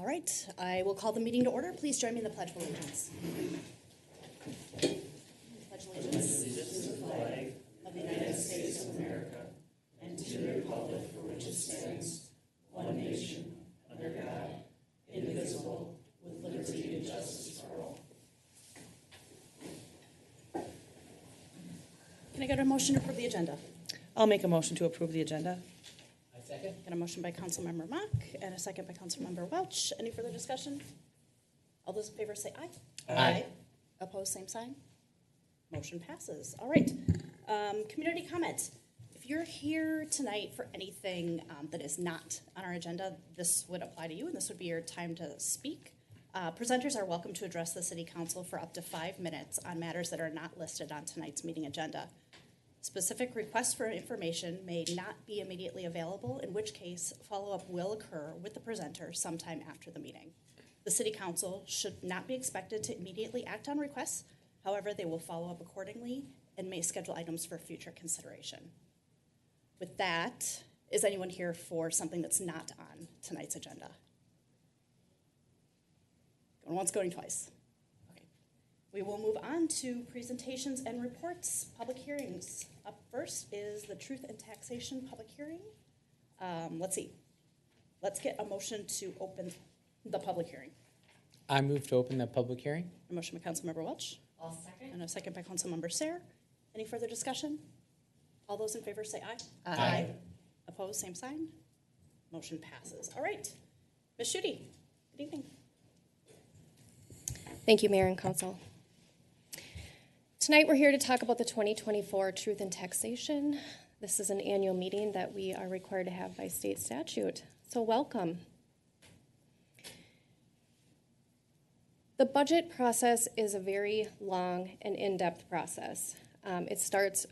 right, I will call the meeting to order. Please join me in the Pledge of Allegiance. Pledge allegiance to the flag of the United States of America and to the republic for which it stands, one nation, under God, indivisible, with liberty and justice for all. Can I get a motion to approve the agenda? I'll make a motion to approve the agenda. I second. Got a motion by Councilmember Mock and a second by Councilmember Welch. Any further discussion? All those in favor say aye. Aye. Opposed, same sign. Motion passes. All right. Community comment. If you're here tonight for anything that is not on our agenda, this would apply to you, and this would be your time to speak. Presenters are welcome to address the City Council for up to 5 minutes on matters that are not listed on tonight's meeting agenda. Specific requests for information may not be immediately available, in which case follow-up will occur with the presenter sometime after the meeting. The City Council should not be expected to immediately act on requests. However, they will follow up accordingly and may schedule items for future consideration. With that, is anyone here for something that's not on tonight's agenda? Going once, going twice. Okay. We will move on to presentations and reports, public hearings. Up first is the Truth and Taxation public hearing. Let's see. Let's get a motion to open the public hearing. I move to open the public hearing. A motion by Councilmember Welch. I'll second. And a second by Councilmember Sayre. Any further discussion? All those in favor say aye. Aye. Opposed, same sign. Motion passes. All right. Ms. Schutte, good evening. Thank you, Mayor and Council. Tonight we're here to talk about the 2024 Truth in Taxation. This is an annual meeting that we are required to have by state statute. So welcome. The budget process is a very long and in-depth process. It starts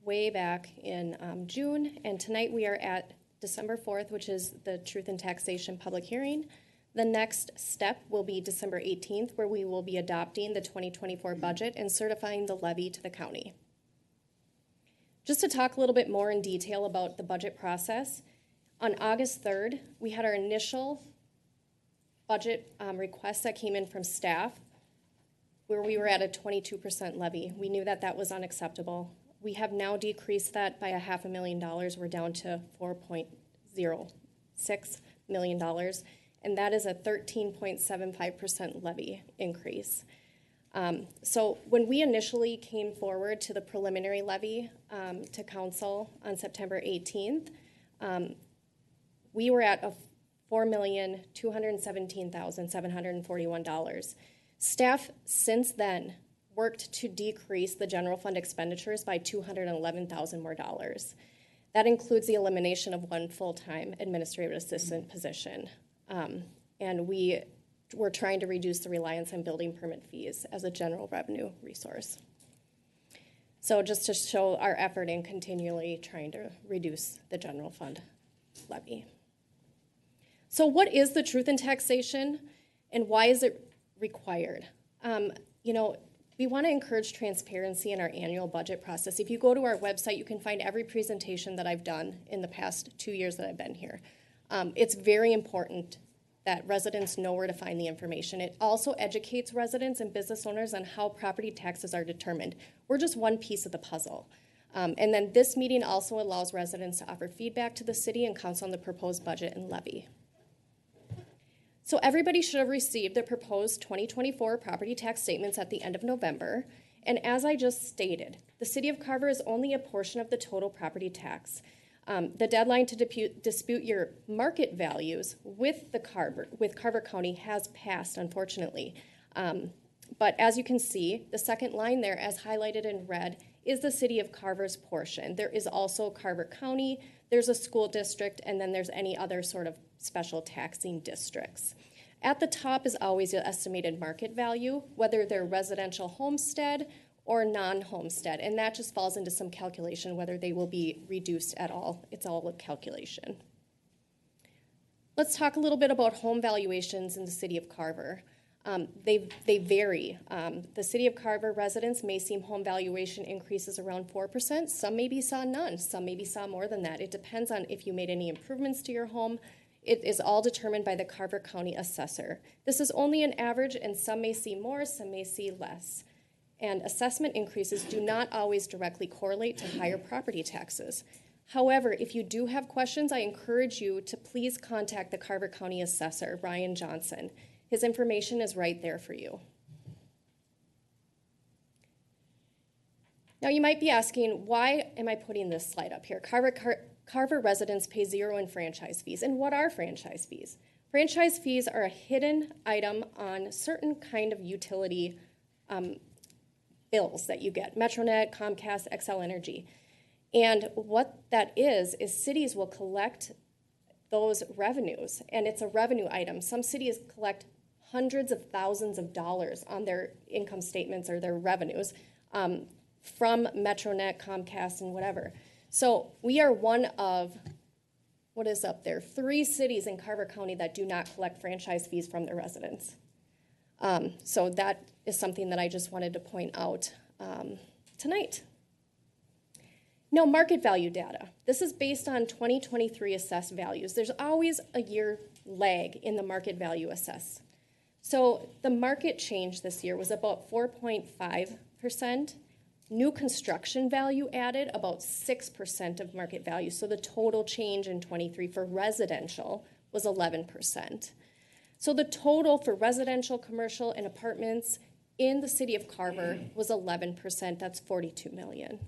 way back in June, and tonight we are at December 4th, which is the Truth in Taxation public hearing. The next step will be December 18th, where we will be adopting the 2024 budget and certifying the levy to the county. Just to talk a little bit more in detail about the budget process, on August 3rd, we had our initial budget request that came in from staff, where we were at a 22% levy. We knew that that was unacceptable. We have now decreased that by $500,000. We're down to $4.06 million, and that is a 13.75% levy increase. So when we initially came forward to the preliminary levy to council on September 18th, we were at a $4,217,741. Staff since then worked to decrease the general fund expenditures by $211,000 more dollars. That includes the elimination of one full-time administrative assistant position. And we were trying to reduce the reliance on building permit fees as a general revenue resource. So just to show our effort in continually trying to reduce the general fund levy. So what is the truth in taxation, and why is it required? We want to encourage transparency in our annual budget process. If you go to our website, you can find every presentation that I've done in the past 2 years that I've been here. It's very important that residents know where to find the information. It also educates residents and business owners on how property taxes are determined. We're just one piece of the puzzle. And then this meeting also allows residents to offer feedback to the city and council on the proposed budget and levy. So everybody should have received the proposed 2024 property tax statements at the end of November. And as I just stated, the city of Carver is only a portion of the total property tax. The deadline to dispute your market values with Carver County has passed, unfortunately. But as you can see, the second line there, as highlighted in red, is the city of Carver's portion. There is also Carver County, there's a school district, and then there's any other sort of special taxing districts. At the top is always the estimated market value, whether they're residential homestead or non-homestead, and that just falls into some calculation whether they will be reduced at all. It's all a calculation. Let's talk a little bit about home valuations in the city of Carver. They vary. The city of Carver residents may see home valuation increases around 4%. Some maybe saw none. Some maybe saw more than that. It depends on if you made any improvements to your home, it is all determined by the Carver County assessor. This is only an average, and some may see more, some may see less. And assessment increases do not always directly correlate to higher property taxes. However, if you do have questions, I encourage you to please contact the Carver County assessor, Ryan Johnson. His information is right there for you. Now you might be asking, why am I putting this slide up here? Carver residents pay zero in franchise fees. And what are franchise fees? Franchise fees are a hidden item on certain kind of utility bills that you get, Metronet, Comcast, XL Energy. And what that is cities will collect those revenues, and it's a revenue item. Some cities collect hundreds of thousands of dollars on their income statements or their revenues from Metronet, Comcast, and whatever. So we are one of, what is up there, 3 cities in Carver County that do not collect franchise fees from their residents. So that is something that I just wanted to point out tonight. Now, market value data. This is based on 2023 assessed values. There's always a year lag in the market value assess. So the market change this year was about 4.5%. New construction value added about 6% of market value. So the total change in 23 for residential was 11%. So the total for residential, commercial, and apartments in the city of Carver was 11%. That's 42 million.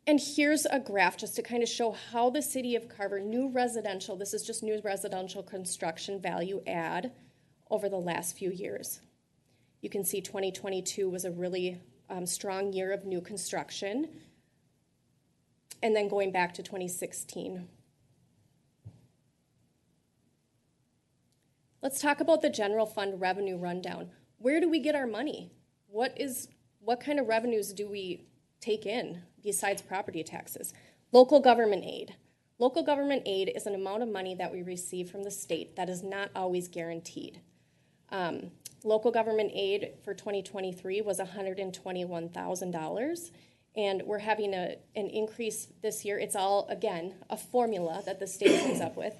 And here's a graph just to kind of show how the city of Carver, new residential, this is just new residential construction value add over the last few years. You can see 2022 was a really strong year of new construction. And then going back to 2016. Let's talk about the general fund revenue rundown. Where do we get our money? What kind of revenues do we take in besides property taxes? Local government aid. Local government aid is an amount of money that we receive from the state that is not always guaranteed. Local government aid for 2023 was $121,000, and we're having an increase this year. It's all, again, a formula that the state comes up with.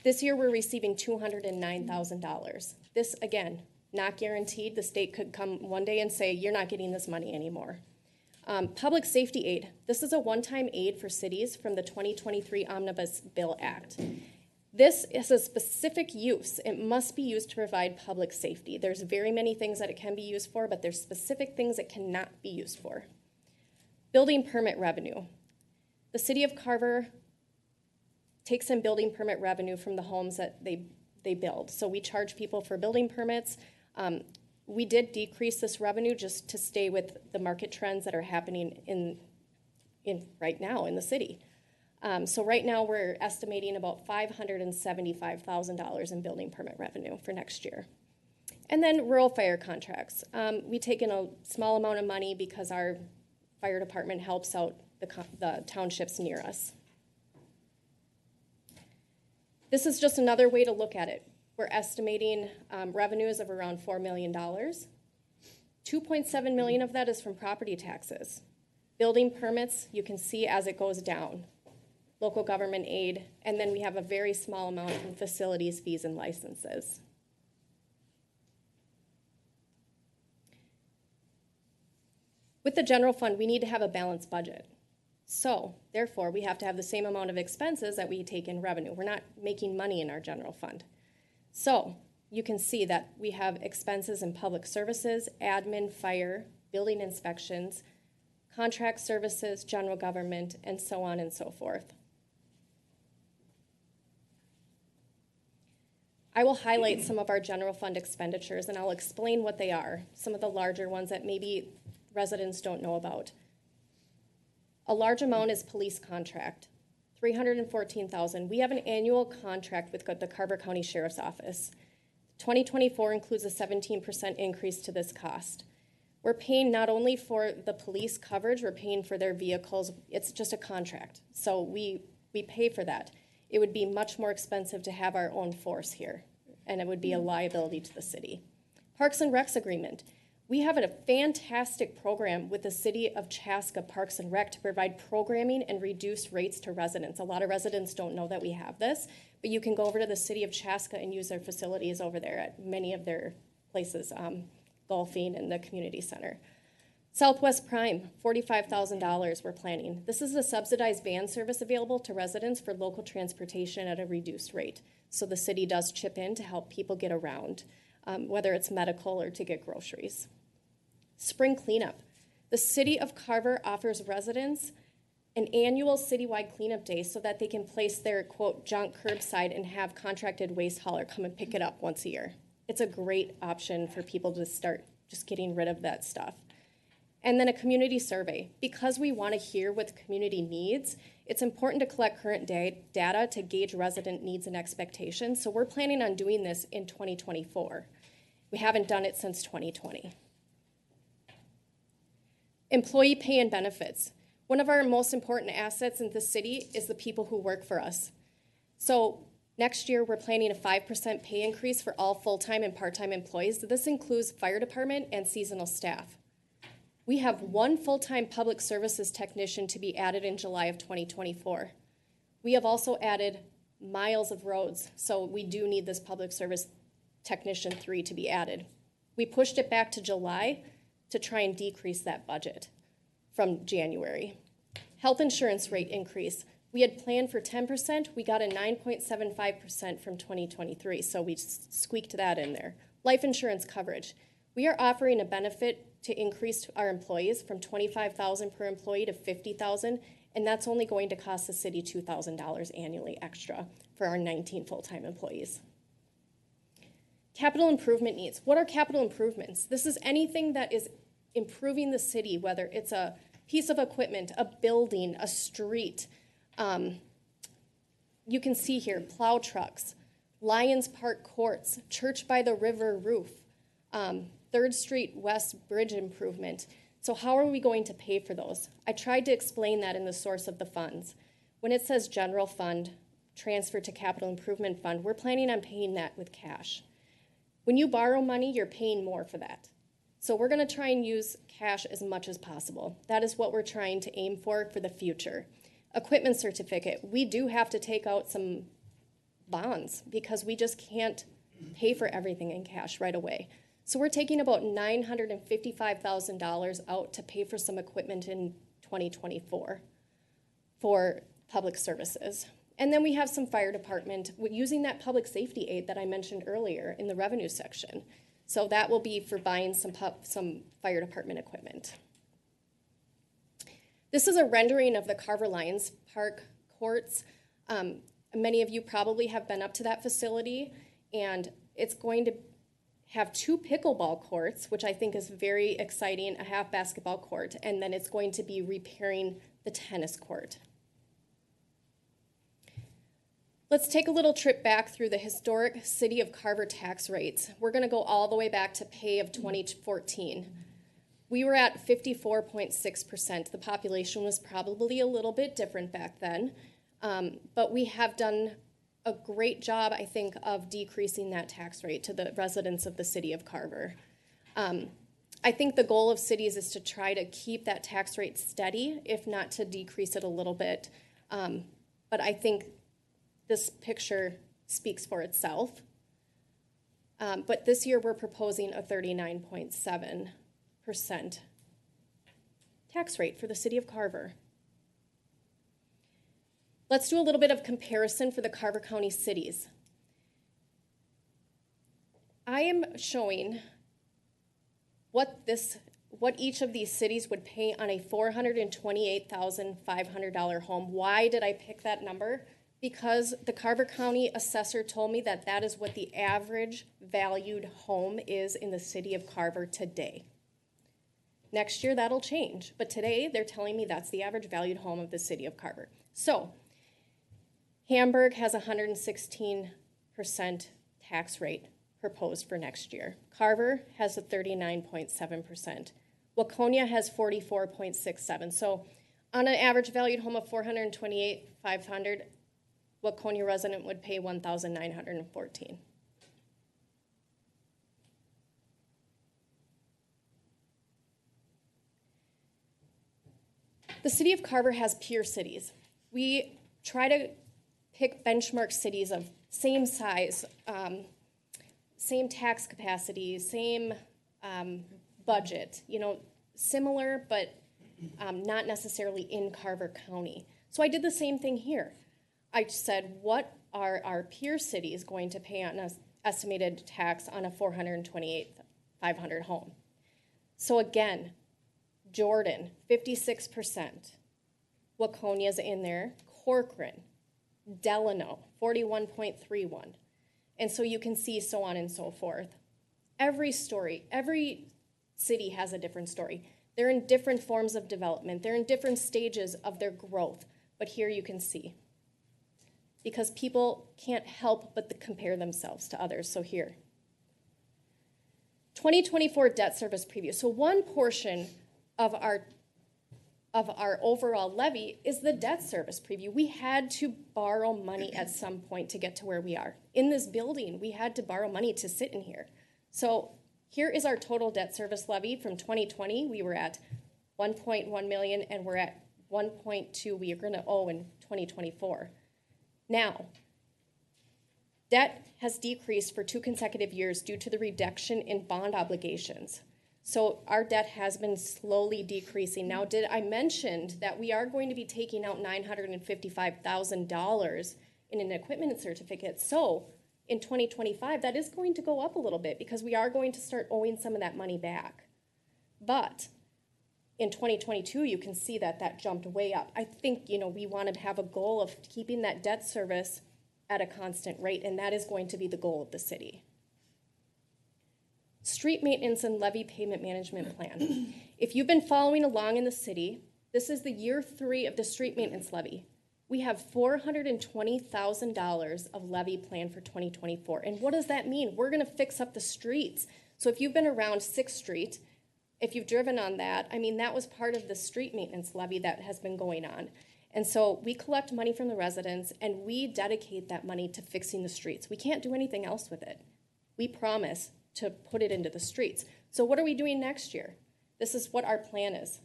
This year we're receiving $209,000. This, again, not guaranteed. The state could come one day and say, you're not getting this money anymore. Public safety aid. This is a one-time aid for cities from the 2023 Omnibus Bill Act. This is a specific use. It must be used to provide public safety. There's very many things that it can be used for, but there's specific things it cannot be used for. Building permit revenue. The city of Carver takes in building permit revenue from the homes that they build. So we charge people for building permits. We did decrease this revenue just to stay with the market trends that are happening in right now in the city. So right now we're estimating about $575,000 in building permit revenue for next year. And then rural fire contracts. We take in a small amount of money because our fire department helps out the townships near us. This is just another way to look at it. We're estimating revenues of around $4 million. $2.7 million of that is from property taxes. Building permits, you can see as it goes down. Local government aid, and then we have a very small amount from facilities, fees, and licenses. With the general fund, we need to have a balanced budget. So, therefore, we have to have the same amount of expenses that we take in revenue. We're not making money in our general fund. So, you can see that we have expenses in public services, admin, fire, building inspections, contract services, general government, and so on and so forth. I will highlight some of our general fund expenditures, and I'll explain what they are, some of the larger ones that maybe residents don't know about. A large amount is police contract, $314,000. We have an annual contract with the Carver County Sheriff's Office. 2024 includes a 17% increase to this cost. We're paying not only for the police coverage, we're paying for their vehicles. It's just a contract, so we pay for that. It would be much more expensive to have our own force here, and it would be a liability to the city. Parks and Recs agreement. We have a fantastic program with the City of Chaska Parks and Rec to provide programming and reduced rates to residents. A lot of residents don't know that we have this, but you can go over to the City of Chaska and use their facilities over there at many of their places, golfing and the community center. Southwest Prime, $45,000 we're planning. This is a subsidized van service available to residents for local transportation at a reduced rate. So the city does chip in to help people get around, whether it's medical or to get groceries. Spring cleanup. The City of Carver offers residents an annual citywide cleanup day so that they can place their, quote, junk curbside and have contracted waste hauler come and pick it up once a year. It's a great option for people to start just getting rid of that stuff. And then a community survey. Because we want to hear what the community needs, it's important to collect current data to gauge resident needs and expectations. So we're planning on doing this in 2024. We haven't done it since 2020. Employee pay and benefits. One of our most important assets in the city is the people who work for us. So next year, we're planning a 5% pay increase for all full-time and part-time employees. This includes fire department and seasonal staff. We have one full-time public services technician to be added in July of 2024. We have also added miles of roads, so we do need this public service technician 3 to be added. We pushed it back to July to try and decrease that budget from January. Health insurance rate increase. We had planned for 10%. We got a 9.75% from 2023, so we squeaked that in there. Life insurance coverage. We are offering a benefit to increase our employees from $25,000 per employee to $50,000, and that's only going to cost the city $2,000 annually extra for our 19 full-time employees. Capital improvement needs. What are capital improvements? This is anything that is improving the city, whether it's a piece of equipment, a building, a street. You can see here, plow trucks, Lions Park courts, Church by the River roof, 3rd Street West Bridge improvement. So how are we going to pay for those? I tried to explain that in the source of the funds. When it says general fund, transfer to capital improvement fund, we're planning on paying that with cash. When you borrow money, you're paying more for that. So we're going to try and use cash as much as possible. That is what we're trying to aim for the future. Equipment certificate. We do have to take out some bonds because we just can't pay for everything in cash right away. So we're taking about $955,000 out to pay for some equipment in 2024 for public services. And then we have some fire department using that public safety aid that I mentioned earlier in the revenue section. So that will be for buying some fire department equipment. This is a rendering of the Carver Lions Park courts. Many of you probably have been up to that facility, and it's going to have 2 pickleball courts, which I think is very exciting, a half basketball court, and then it's going to be repairing the tennis court. Let's take a little trip back through the historic City of Carver tax rates. We're going to go all the way back to pay of 2014. We were at 54.6%. The population was probably a little bit different back then, but we have done a great job, I think, of decreasing that tax rate to the residents of the City of Carver. I think the goal of cities is to try to keep that tax rate steady, if not to decrease it a little bit. But I think this picture speaks for itself. But this year we're proposing a 39.7% tax rate for the City of Carver. Let's do a little bit of comparison for the Carver County cities. I am showing what each of these cities would pay on a $428,500 home. Why did I pick that number? Because the Carver County assessor told me that that is what the average valued home is in the City of Carver today. Next year that'll change, but today they're telling me that's the average valued home of the City of Carver. So Hamburg has a 116% tax rate proposed for next year. Carver has a 39.7%. Waconia has 44.67%. So on an average valued home of $428,500, Waconia resident would pay $1,914. The city of Carver has peer cities. We try to pick benchmark cities of same size, same tax capacity, same budget, similar, but not necessarily in Carver County. So I did the same thing here. I said, what are our peer cities going to pay on an estimated tax on a 428,500 home? So again, Jordan, 56%. Waconia's in there. Corcoran, Delano, 41.31. And so you can see so on and so forth. Every city has a different story. They're in different forms of development. They're in different stages of their growth. But here you can see. Because people can't help but compare themselves to others. So here. 2024 debt service preview. So one portion of our overall levy is the debt service preview. We had to borrow money at some point to get to where we are. In this building, we had to borrow money to sit in here. So here is our total debt service levy from 2020. We were at 1.1 million, and we're at 1.2 we are going to owe in 2024. Now, debt has decreased for 2 consecutive years due to the reduction in bond obligations. So our debt has been slowly decreasing. Now, I mentioned that we are going to be taking out $955,000 in an equipment certificate. So in 2025, that is going to go up a little bit because we are going to start owing some of that money back. But in 2022, you can see that jumped way up. I think, we want to have a goal of keeping that debt service at a constant rate, and that is going to be the goal of the city. Street maintenance and levy payment management plan. If you've been following along in the city, this is the year 3 of the street maintenance levy. We have $420,000 of levy planned for 2024. And what does that mean? We're going to fix up the streets. So if you've been around 6th Street, if you've driven on that, that was part of the street maintenance levy that has been going on. And so we collect money from the residents, and we dedicate that money to fixing the streets. We can't do anything else with it. We promise to put it into the streets. So what are we doing next year? This is what our plan is.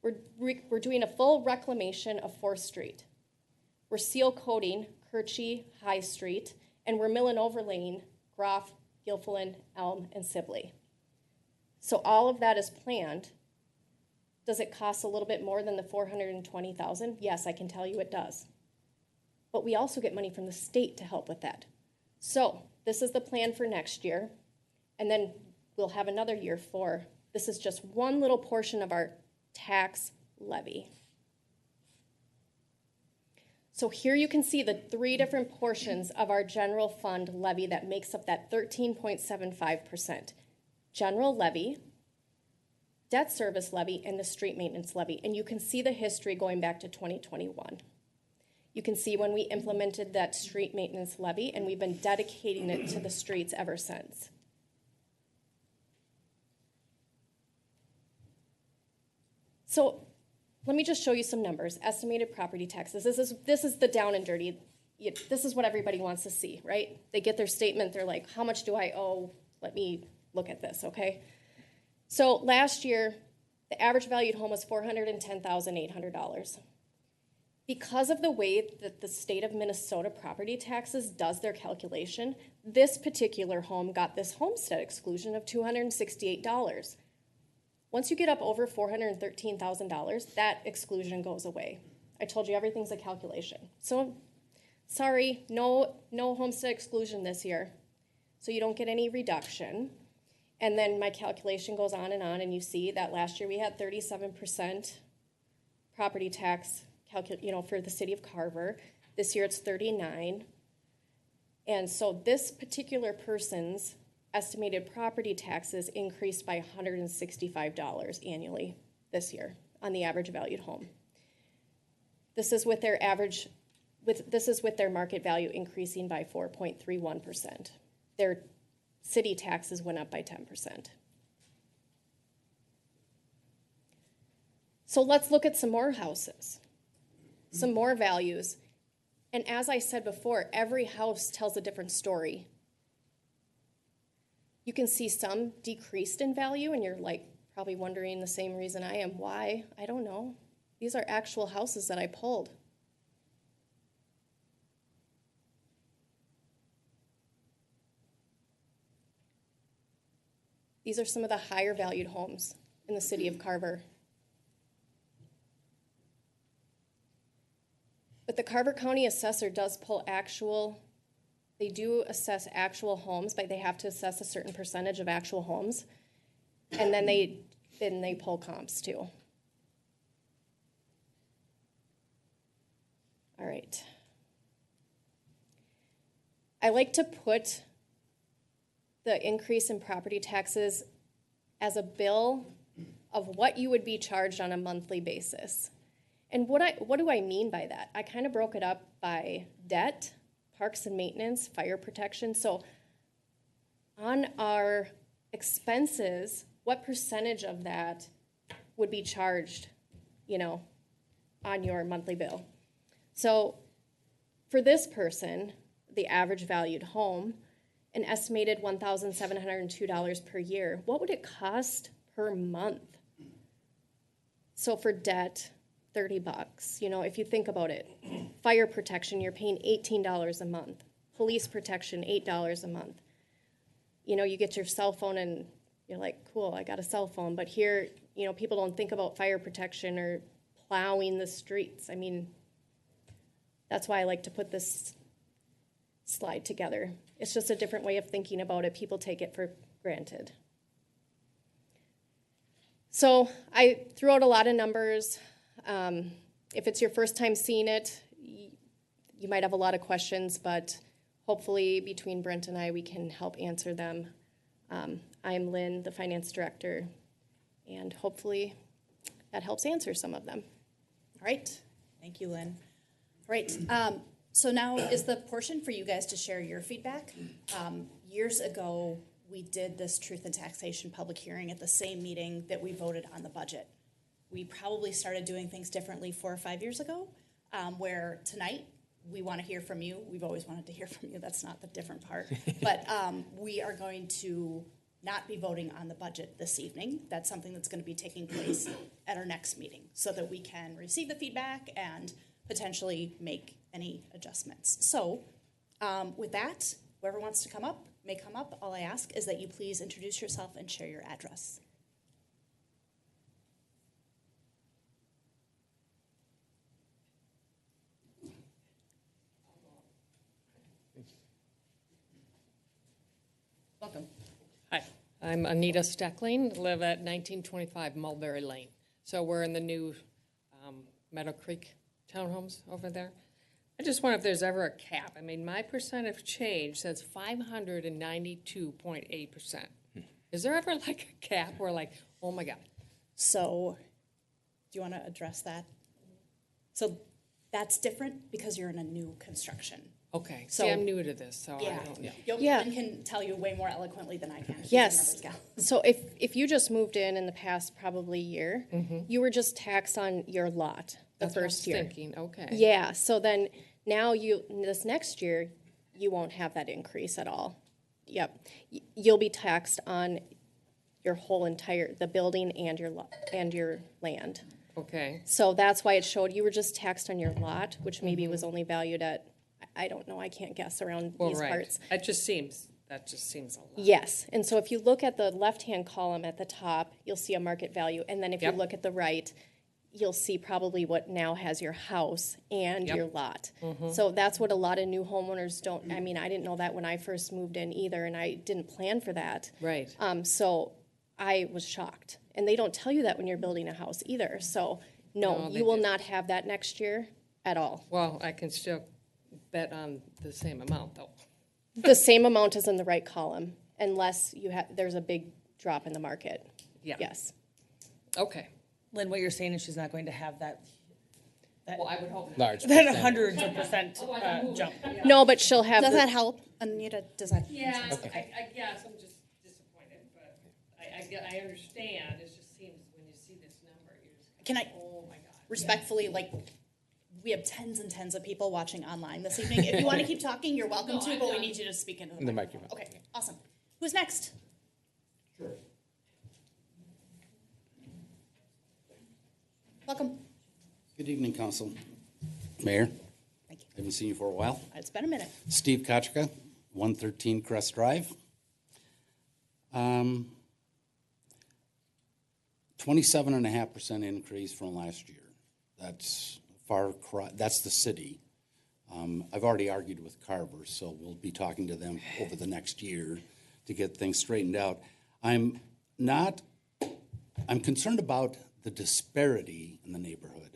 We're doing a full reclamation of 4th Street. We're seal coating Kirchy, High Street, and we're mill and overlaying Groff, Gilfillan, Elm, and Sibley. So all of that is planned. Does it cost a little bit more than the $420,000? Yes, I can tell you it does. But we also get money from the state to help with that. So this is the plan for next year. And then we'll have another year for, this is just one little portion of our tax levy. So here you can see the 3 different portions of our general fund levy that makes up that 13.75%. General levy, debt service levy, and the street maintenance levy. And you can see the history going back to 2021. You can see when we implemented that street maintenance levy, and we've been dedicating it to the streets ever since. So let me just show you some numbers. Estimated property taxes. This is the down and dirty. This is what everybody wants to see, right? They get their statement. They're like, how much do I owe? Let me look at this, okay? So last year, the average valued home was $410,800. Because of the way that the state of Minnesota property taxes does their calculation, this particular home got this homestead exclusion of $268. Once you get up over $413,000, that exclusion goes away. I told you everything's a calculation. So, sorry, no homestead exclusion this year. So you don't get any reduction. And then my calculation goes on, and you see that last year we had 37% property tax, for the city of Carver. This year it's 39%. And so this particular person's estimated property taxes increased by $165 annually this year on the average valued home. This is with their market value increasing by 4.31%. Their city taxes went up by 10%. So let's look at some more houses, some more values. And as I said before, every house tells a different story. You can see some decreased in value, and you're probably wondering the same reason I am. Why? I don't know. These are actual houses that I pulled. These are some of the higher valued homes in the city of Carver. But the Carver County Assessor does pull they do assess actual homes, but they have to assess a certain percentage of actual homes. And then they pull comps too. All right. I like to put the increase in property taxes as a bill of what you would be charged on a monthly basis. And what do I mean by that? I kind of broke it up by debt, parks and maintenance, fire protection. So on our expenses, what percentage of that would be charged, on your monthly bill? So for this person, the average valued home, an estimated $1,702 per year, what would it cost per month? So for debt, $30. If you think about it, fire protection, you're paying $18 a month. Police protection, $8 a month. You get your cell phone and you're like, cool, I got a cell phone. But here, people don't think about fire protection or plowing the streets. I mean, that's why I like to put this slide together. It's just a different way of thinking about it. People take it for granted. So I threw out a lot of numbers. If it's your first time seeing it, you might have a lot of questions, but hopefully between Brent and I, we can help answer them. I'm Lynn, the finance director, and hopefully that helps answer some of them. All right. Thank you, Lynn. All right. So now is the portion for you guys to share your feedback. Years ago, we did this truth and taxation public hearing at the same meeting that we voted on the budget. We probably started doing things differently 4 or 5 years ago, where tonight we want to hear from you. We've always wanted to hear from you. That's not the different part. But we are going to not be voting on the budget this evening. That's something that's going to be taking place at our next meeting so that we can receive the feedback and potentially make any adjustments. So with that, whoever wants to come up may come up. All I ask is that you please introduce yourself and share your address. Welcome. Hi, I'm Anita Steckling, live at 1925 Mulberry Lane. So we're in the new Meadow Creek townhomes over there. I just wonder if there's ever a cap. I mean, my percent of change says 592.8%. Is there ever like a cap where like, oh my God? So do you want to address that? So that's different because you're in a new construction. Okay, So- see, I'm new to this, so Yeah. I don't know. Yeah. Lynn can tell you way more eloquently than I can. She's a Yes. numbers gal. So if you just moved in the past probably year, you were just taxed on your lot the That's what I was first year. thinking, okay. Yeah, so then now this next year, you won't have that increase at all. Yep. You'll be taxed on your whole the building and your land. Okay, So that's why it showed you were just taxed on your lot, which maybe was only valued at, I don't know, I can't guess around well, these right. parts. That just seems a lot. Yes, and so if you look at the left-hand column at the top, you'll see a market value, and then if you Yep. look at the right, you'll see probably what now has your house and Yep. your lot. So that's what a lot of new homeowners don't, I mean, I didn't know that when I first moved in either, and I didn't plan for that. Right. So I was shocked, and they don't tell you that when you're building a house either, so no, No, they you will didn't. not have that next year at all. Well, I can still bet on the same amount though. The same amount is in the right column, unless there's a big drop in the market. Yeah. Yes. Okay. Lynn, what you're saying is she's not going to have that Well, I would hope. Large that percent. hundreds of percent jump. No, but she'll have. Does the- that help, Anita? Does that? Yeah, Okay. I guess I'm just disappointed, but I understand. It just seems when you see this number, you're just Can I oh my God. respectfully, we have tens and tens of people watching online this evening. If you want to keep talking, you're welcome to, but we need you to speak into the microphone. microphone. Okay, awesome. Who's next? Welcome. Good evening, Council. Mayor, Thank you. haven't seen you for a while. It's been a minute. Steve Kochka, 113 Crest Drive. 27.5% increase from last year. That's that's the city. I've already argued with Carver, so we'll be talking to them over the next year to get things straightened out. I'm concerned about the disparity in the neighborhood,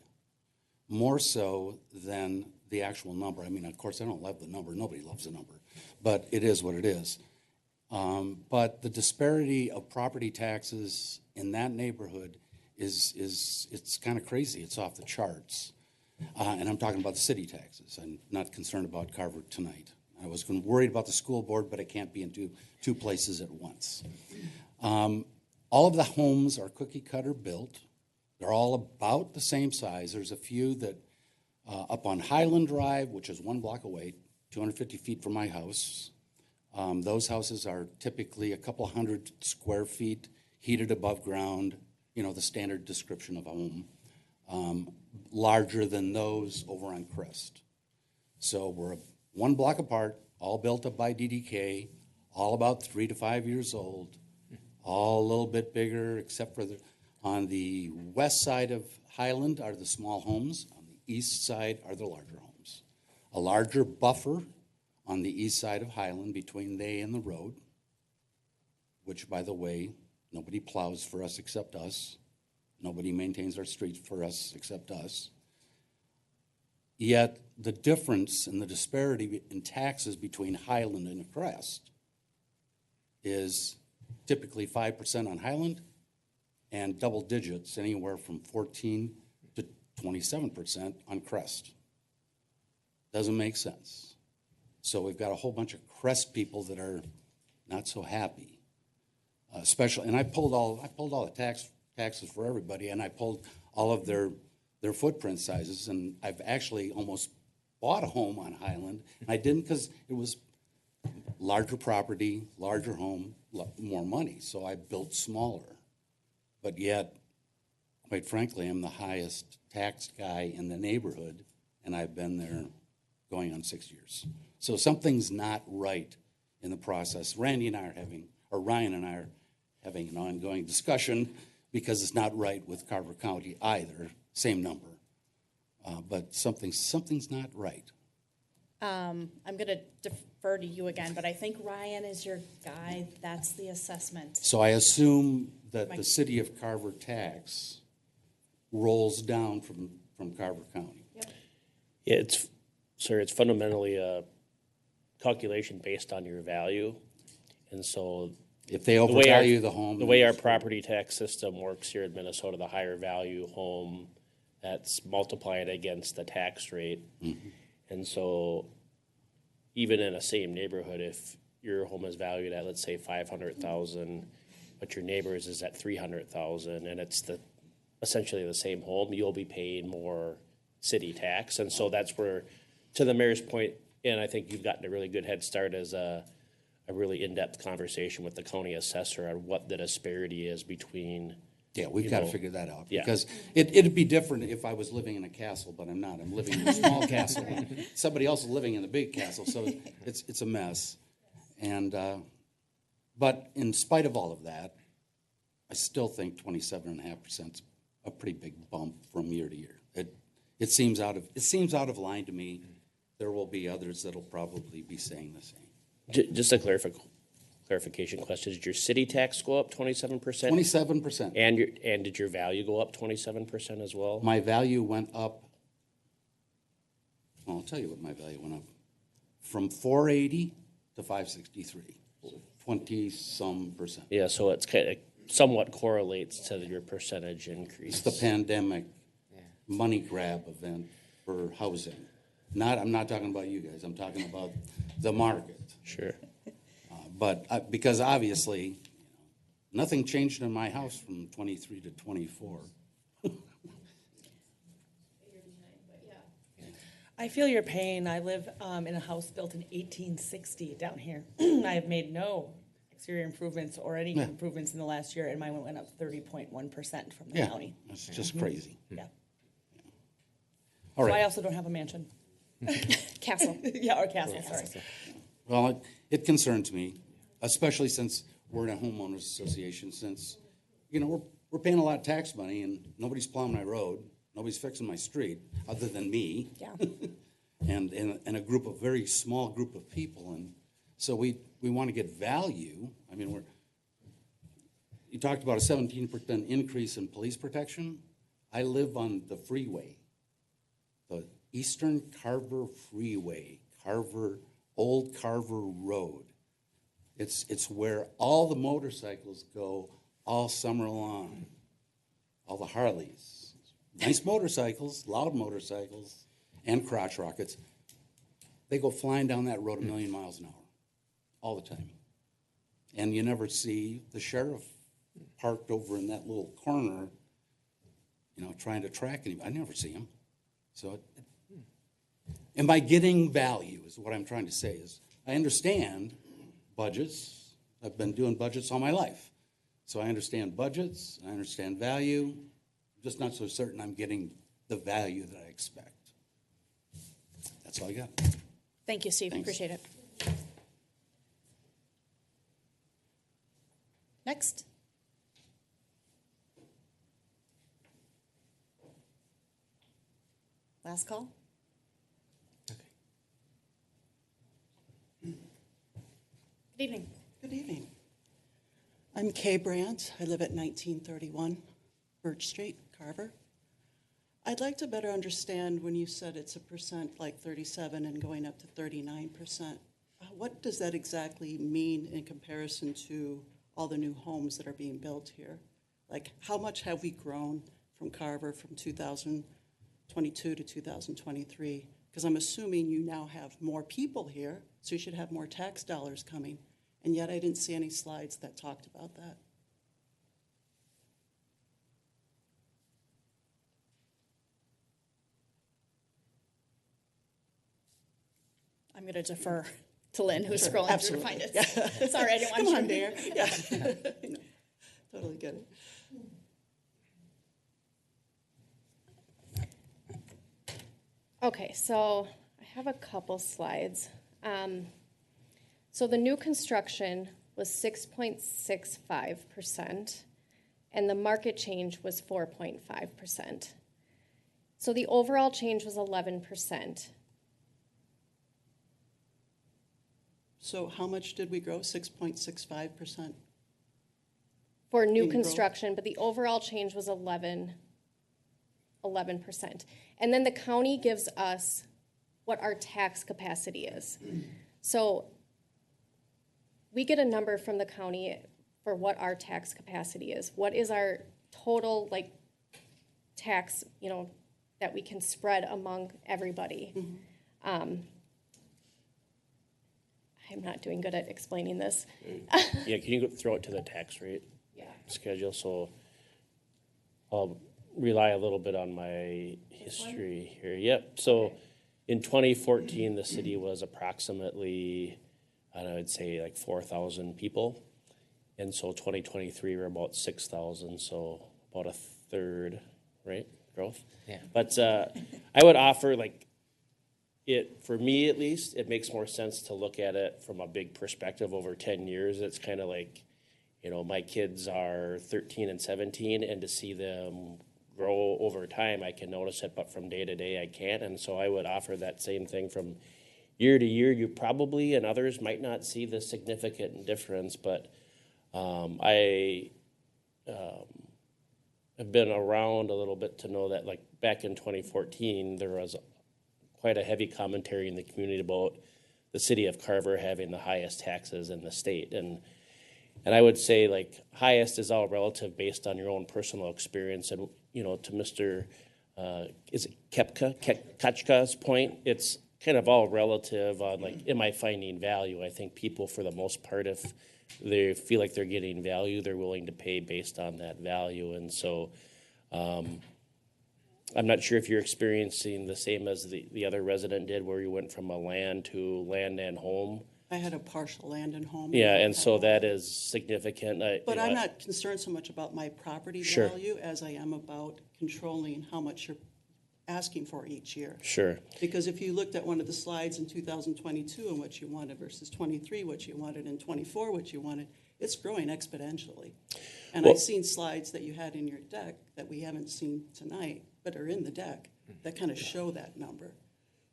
more so than the actual number. I mean, of course, I don't love the number. Nobody loves the number, but it is what it is. But the disparity of property taxes in that neighborhood it's kind of crazy. It's off the charts. And I'm talking about the city taxes. I'm not concerned about Carver tonight. I was worried about the school board, but I can't be in two places at once. All of the homes are cookie cutter built. They're all about the same size. There's a few that up on Highland Drive, which is 1 block away, 250 feet from my house. Those houses are typically a couple hundred square feet, heated above ground, you know, the standard description of a home, larger than those over on Crest. So we're 1 block apart, all built up by DDK, all about 3 to 5 years old, all a little bit bigger, except for on the west side of Highland are the small homes, on the east side are the larger homes. A larger buffer on the east side of Highland between they and the road, which, by the way, nobody plows for us except us. Nobody maintains our streets for us except us. Yet the difference and the disparity in taxes between Highland and Crest is typically 5% on Highland and double digits, anywhere from 14 to 27% on Crest. Doesn't make sense. So we've got a whole bunch of Crest people that are not so happy, especially. And I pulled all the taxes for everybody, and I pulled all of their footprint sizes, and I've actually almost bought a home on Highland. And I didn't because it was larger property, larger home, more money, so I built smaller. But yet, quite frankly, I'm the highest taxed guy in the neighborhood, and I've been there going on 6 years. So something's not right in the process. Ryan and I are having an ongoing discussion because it's not right with Carver County either, same number. But something's not right. I'm going to defer to you again, but I think Ryan is your guy. That's the assessment. So I assume that the city of Carver tax rolls down from Carver County. Yep. Yeah, it's fundamentally a calculation based on your value. And so If they overvalue the home. the way our property tax system works here in Minnesota, the higher value home, that's multiplied against the tax rate. Mm-hmm. And so even in a same neighborhood, if your home is valued at, let's say, $500,000, but your neighbor's is at $300,000, and it's essentially the same home, you'll be paying more city tax. And so that's where, to the mayor's point, and I think you've gotten a really good head start as a really in-depth conversation with the county assessor on what the disparity is between. Yeah, we've got to figure that out. Yeah. Because it'd be different if I was living in a castle, but I'm not. I'm living in a small castle. Somebody else is living in a big castle, so it's a mess. And but in spite of all of that, I still think 27.5% is a pretty big bump from year to year. It seems out of line to me. There will be others that'll probably be saying the same. Just a clarification question. Did your city tax go up 27%? 27%. And did your value go up 27% as well? My value went up. Well, I'll tell you what my value went up. From 480 to 563. 20-some percent. Yeah, so it's kind of somewhat correlates to your percentage increase. It's the pandemic money grab event for housing. I'm not talking about you guys. I'm talking about the market. Sure. But because obviously, nothing changed in my house from 23 to 24. I feel your pain. I live in a house built in 1860 down here. I have made no exterior improvements or any improvements in the last year, and mine went up 30.1% from the county. It's just crazy. Yeah. All So I right. also don't have a mansion. Castle. Yeah, or castle, sorry. Well, it concerns me, especially since we're in a homeowners association, since, you know, we're paying a lot of tax money and nobody's plowing my road, nobody's fixing my street, other than me. Yeah. And a group of, very small group of people. And so we want to get value. I mean, you talked about a 17% increase in police protection. I live on the freeway, the Eastern Carver Freeway, Old Carver Road. It's where all the motorcycles go all summer long. All the Harleys, nice motorcycles, loud motorcycles, and crotch rockets. They go flying down that road 1,000,000 miles an hour, all the time. And you never see the sheriff parked over in that little corner, you know, trying to track anybody. I never see him. So, am I getting value is what I'm trying to say. Is I understand budgets. I've been doing budgets all my life. So I understand budgets, I understand value. I'm just not so certain I'm getting the value that I expect. That's all I got. Thank you, Steve. Thanks. Appreciate it. Next. Last call. Good evening. Good evening. I'm Kay Brandt. I live at 1931 Birch Street, Carver. I'd like to better understand when you said it's a percent like 37 and going up to 39%. What does that exactly mean in comparison to all the new homes that are being built here? Like, how much have we grown from Carver from 2022 to 2023? Because I'm assuming you now have more people here, so you should have more tax dollars coming. And yet I didn't see any slides that talked about that. I'm going to defer to Lynn, who's Sure, scrolling through to absolutely. find it. Yeah. Sorry, I didn't want Come to on, jump Mayor. in. Yeah. Totally get it. Okay, so I have a couple slides. So the new construction was 6.65%, and the market change was 4.5%. So the overall change was 11%. So how much did we grow? 6.65%? For new In growth. construction, but the overall change was 11%. And then the county gives us what our tax capacity is. So we get a number from the county for what our tax capacity is. What is our total, like, tax, you know, that we can spread among everybody? I'm not doing good at explaining this. Yeah, can you throw it to the tax rate schedule? So I'll rely a little bit on my history here. Yep, so in 2014, the city was approximately, I would say like 4,000 people. And so 2023, we're about 6,000, so about a third, right, growth? Yeah. But I would offer, like, for me at least, it makes more sense to look at it from a big perspective over 10 years. It's kind of like, you know, my kids are 13 and 17, and to see them grow over time, I can notice it, but from day to day, I can't. And so I would offer that same thing from year to year. You probably, and others might not see the significant difference, but I have been around a little bit to know that, like, back in 2014, there was quite a heavy commentary in the community about the city of Carver having the highest taxes in the state. And I would say, like, highest is all relative based on your own personal experience. And, you know, to Mr. Is it Kachka's point, it's kind of all relative on, like, am I finding value? I think people, for the most part, if they feel like they're getting value, they're willing to pay based on that value. And so I'm not sure if you're experiencing the same as the other resident did, where you went from a land to land and home. I had a partial land and home. Yeah, and so that is significant. But I'm not concerned so much about my property Sure. value as I am about controlling how much you're asking for each year. Sure. Because if you looked at one of the slides in 2022 and what you wanted versus 23, what you wanted, and 24, what you wanted, it's growing exponentially. And Well- I've seen slides that you had in your deck that we haven't seen tonight, but are in the deck, that kind of show that number.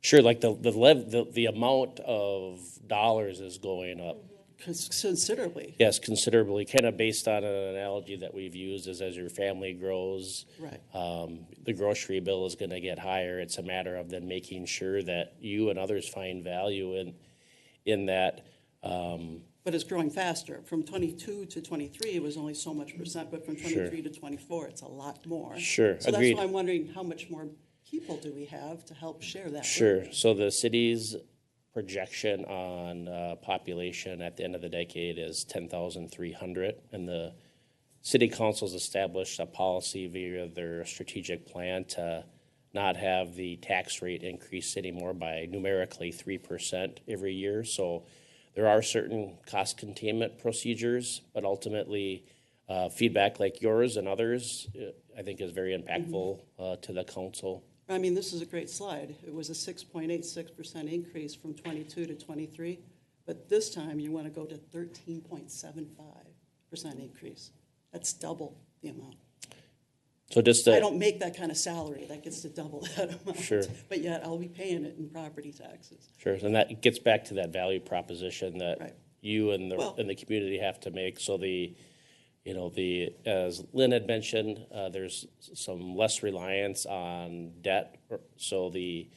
Sure, like the amount of dollars is going up. Considerably. Yes, considerably, kind of based on an analogy that we've used is as your family grows, Right. the grocery bill is gonna get higher. It's a matter of then making sure that you and others find value in that. But it's growing faster. From 22 to 23, it was only so much percent, but from 23 to 24, it's a lot more. Sure, So agreed. that's why I'm wondering how much more people do we have to help share that? Sure, burden? so the city's projection on population at the end of the decade is 10,300, and the city council's established a policy via their strategic plan to not have the tax rate increase anymore by numerically 3% every year. So there are certain cost containment procedures, but ultimately, feedback like yours and others, I think is very impactful to the council. I mean, this is a great slide. It was a 6.86% increase from 22 to 23, but this time you want to go to 13.75% increase. That's double the amount. So just I don't make that kind of salary that gets to double that amount. Sure. But yet I'll be paying it in property taxes. Sure, and that gets back to that value proposition that Right. you and Well- the community have to make. So as Lynn had mentioned, there's some less reliance on debt. So the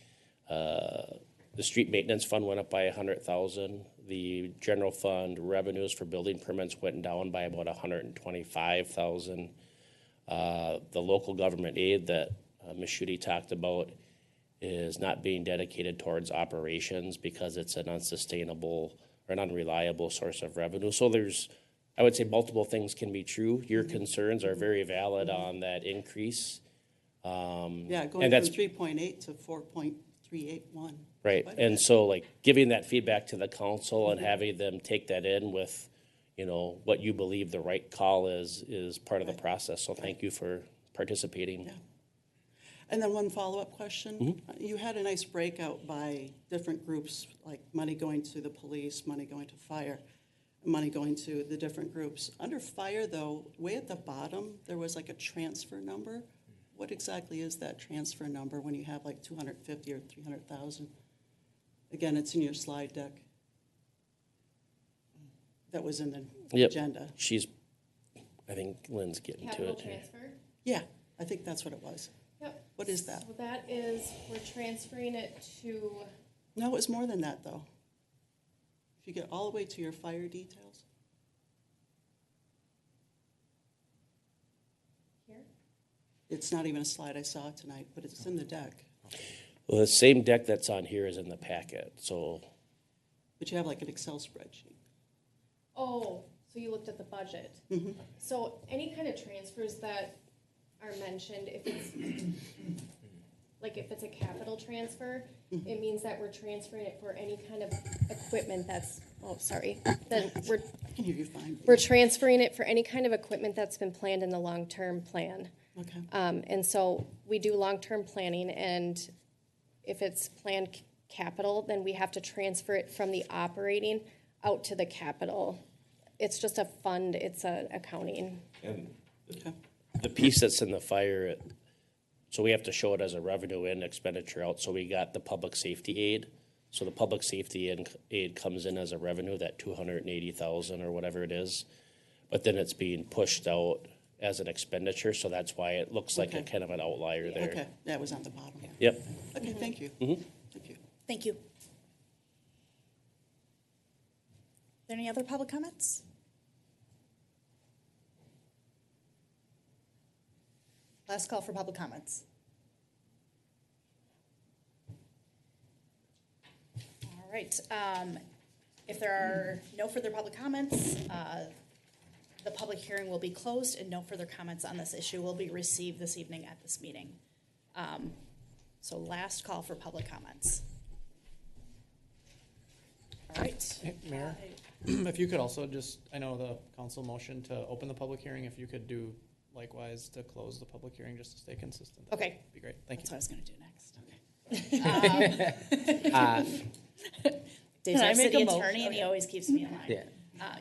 street maintenance fund went up by 100,000. The general fund revenues for building permits went down by about 125,000. The local government aid that Ms. Schutte talked about is not being dedicated towards operations because it's an unsustainable or an unreliable source of revenue. So there's, I would say multiple things can be true. Your concerns are very valid on that increase. Yeah, going And from that's 3.8 to 4.381. right. Quite a And bit. so like giving that feedback to the council and having them take that in with, what you believe the right call is part of the process. So thank you for participating. Yeah. And then one follow-up question. You had a nice breakout by different groups, like money going to the police, money going to fire, money going to the different groups. Under fire, though, way at the bottom, there was like a transfer number. What exactly is that transfer number when you have like 250 or 300,000? Again, it's in your slide deck. That was in the Yep. agenda. I think Lynn's getting to Capital it here. transfer? Yeah, I think that's what it was. Yep. What is that? So that is, we're transferring it to, No, it's more than that, though. If you get all the way to your fire details. here? It's not even a slide I saw tonight, but it's in the deck. Well, the same deck that's on here is in the packet, so, But you have like an Excel spreadsheet. Oh, so you looked at the budget. So any kind of transfers that are mentioned, if it's, like if it's a capital transfer, it means that we're transferring it for any kind of equipment that's, then I can hear you fine. we're transferring it for any kind of equipment that's been planned in the long-term plan. Okay, And so we do long-term planning, and if it's planned capital, then we have to transfer it from the operating out to the capital. It's just a fund, it's a accounting. okay. the piece that's in the fire, so we have to show it as a revenue in, expenditure out, so we got the public safety aid. So the public safety aid comes in as a revenue, that 280,000 or whatever it is, but then it's being pushed out as an expenditure, so that's why it looks like a Okay. kind of an outlier there. Okay, that was on the bottom. Yep. Okay, thank you. Thank you. Thank you. Are there any other public comments? Last call for public comments. All right. If there are no further public comments, the public hearing will be closed and no further comments on this issue will be received this evening at this meeting. So last call for public comments. All right. Hey, Mayor, if you could also just, I know the council motion to open the public hearing, if you could do likewise to close the public hearing just to stay consistent. Okay. Be great. Thank That's you. what I was gonna do next. Dave's Can I our make city a mo- attorney, and he okay. always keeps me in line. Yeah.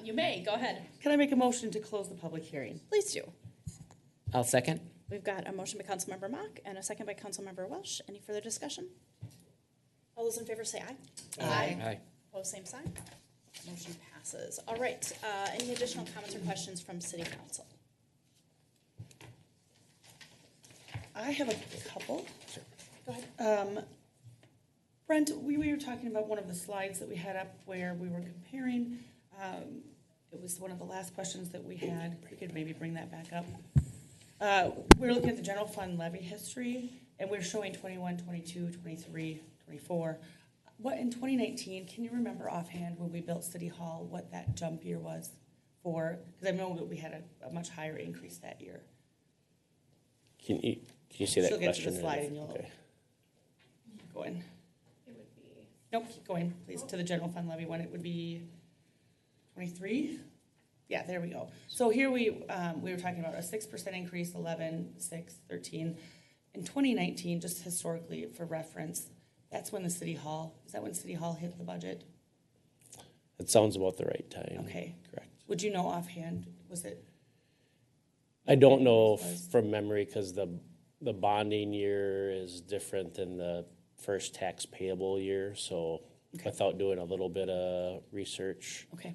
You may, go ahead. Can I make a motion to close the public hearing? Please do. I'll second. We've got a motion by Councilmember Mock and a second by Councilmember Welsh. Any further discussion? All those in favor say aye. Aye. Opposed, same sign. Motion passes. All right, any additional comments or questions from city council? I have a couple. Go ahead. Brent, we were talking about one of the slides that we had up where we were comparing. It was one of the last questions that we had. We could maybe bring that back up. We were looking at the general fund levy history, and we're showing 21, 22, 23, 24. What, in 2019, can you remember offhand when we built City Hall, what that jump year was for? Because I know that we had a much higher increase that year. Can you say that She'll get to the question? slide and you'll- Okay. Keep going. It would be. Nope, keep going, please, to the general fund levy one. It would be 23? Yeah, there we go. So here we were talking about a 6% increase, 11, 6, 13. In 2019, just historically for reference, that's when is that when City Hall hit the budget? That sounds about the right time. Okay. Correct. Would you know offhand, was it? I don't know Was- from memory because the bonding year is different than the first tax payable year. So Okay. without doing a little bit of research, Okay.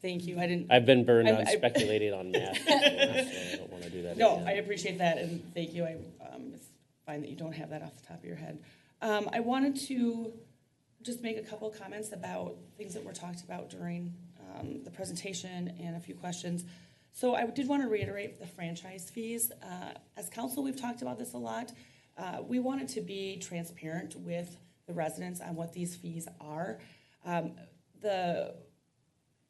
Thank you, I didn't. I've been burned on I- speculating on math before, so I don't want to do that No, again. I appreciate that, and thank you. It's fine that you don't have that off the top of your head. I wanted to just make a couple comments about things that were talked about during the presentation and a few questions. So I did want to reiterate the franchise fees. As council, we've talked about this a lot. We wanted to be transparent with the residents on what these fees are.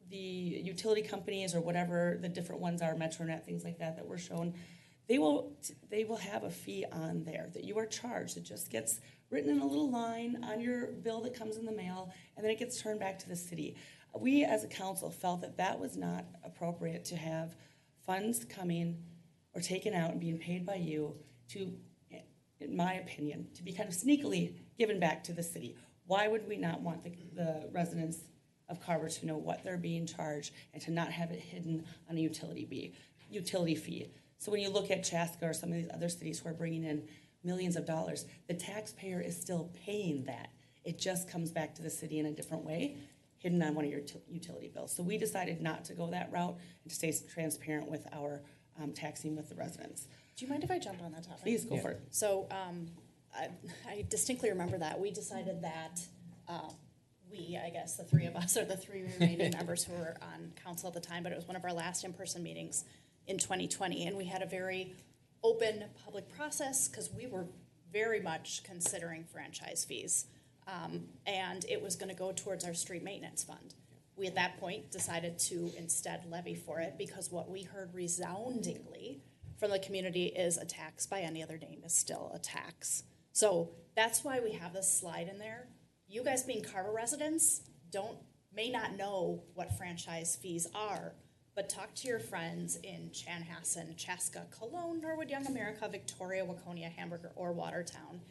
The utility companies or whatever the different ones are, MetroNet, things like that were shown, they will have a fee on there that you are charged. It just gets written in a little line on your bill that comes in the mail, and then it gets turned back to the city. We, as a council, felt that that was not appropriate to have funds coming or taken out and being paid by you to, in my opinion, to be kind of sneakily given back to the city. Why would we not want the residents of Carver to know what they're being charged and to not have it hidden on a utility fee? So when you look at Chaska or some of these other cities who are bringing in millions of dollars, the taxpayer is still paying that. It just comes back to the city in a different way, hidden on one of your utility bills. So we decided not to go that route and to stay transparent with our taxing with the residents. Do you mind if I jump on that topic? Please go for it. So I distinctly remember that. We decided that I guess the three of us are the three remaining members who were on council at the time, but it was one of our last in-person meetings in 2020. And we had a very open public process because we were very much considering franchise fees. And it was going to go towards our street maintenance fund. We, at that point, decided to instead levy for it because what we heard resoundingly from the community is a tax by any other name is still a tax. So that's why we have this slide in there. You guys being Carver residents may not know what franchise fees are, but talk to your friends in Chanhassen, Chaska, Cologne, Norwood, Young America, Victoria, Waconia, Hamburger, or Watertown,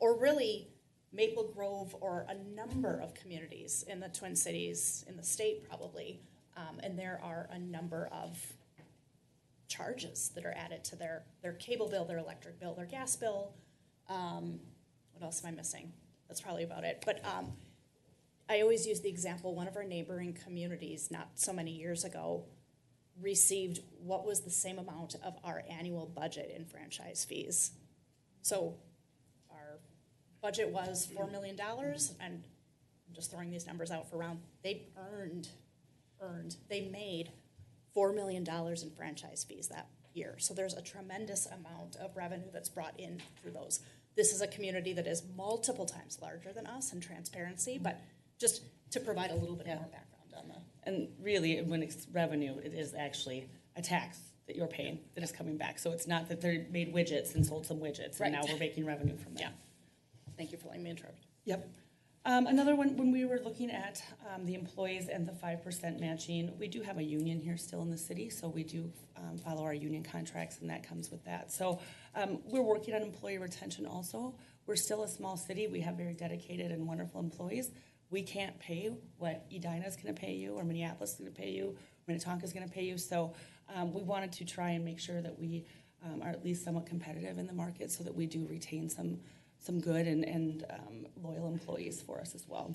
or really Maple Grove or a number of communities in the Twin Cities, in the state probably, and there are a number of charges that are added to their cable bill, their electric bill, their gas bill. What else am I missing? That's probably about it. But I always use the example, one of our neighboring communities not so many years ago received what was the same amount of our annual budget in franchise fees. So our budget was $4 million, and I'm just throwing these numbers out for round. They made $4 million in franchise fees that year. So there's a tremendous amount of revenue that's brought in through those. This is a community that is multiple times larger than us in transparency, but just to provide a little bit more background on that. And really, when it's revenue, it is actually a tax that you're paying that is coming back. So it's not that they made widgets and sold some widgets, and Right. now we're making revenue from that. Yeah. Thank you for letting me interrupt. Yep. Another one, when we were looking at the employees and the 5% matching, we do have a union here still in the city, so we do follow our union contracts, and that comes with that. So we're working on employee retention also. We're still a small city. We have very dedicated and wonderful employees. We can't pay what Edina's going to pay you, or Minneapolis is going to pay you, Minnetonka is going to pay you. So we wanted to try and make sure that we are at least somewhat competitive in the market, so that we do retain some good and loyal employees for us as well.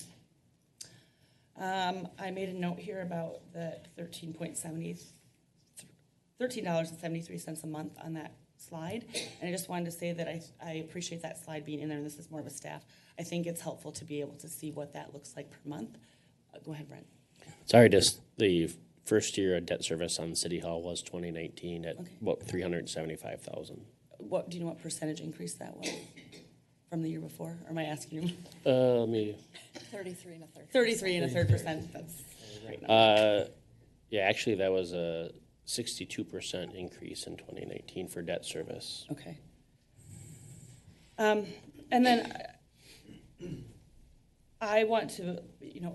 I made a note here about the $13.73 a month on that slide, and I just wanted to say that I appreciate that slide being in there, and this is more of a staff. I think it's helpful to be able to see what that looks like per month. Go ahead, Brent. Sorry, just the first year of debt service on City Hall was 2019 at about $375,000. What do you know? What percentage increase that was from the year before? Or am I asking you? Maybe 33 and a third. 33 and a third percent. That's a great number. yeah, actually that was a 62% increase in 2019 for debt service. Okay. And then I want to,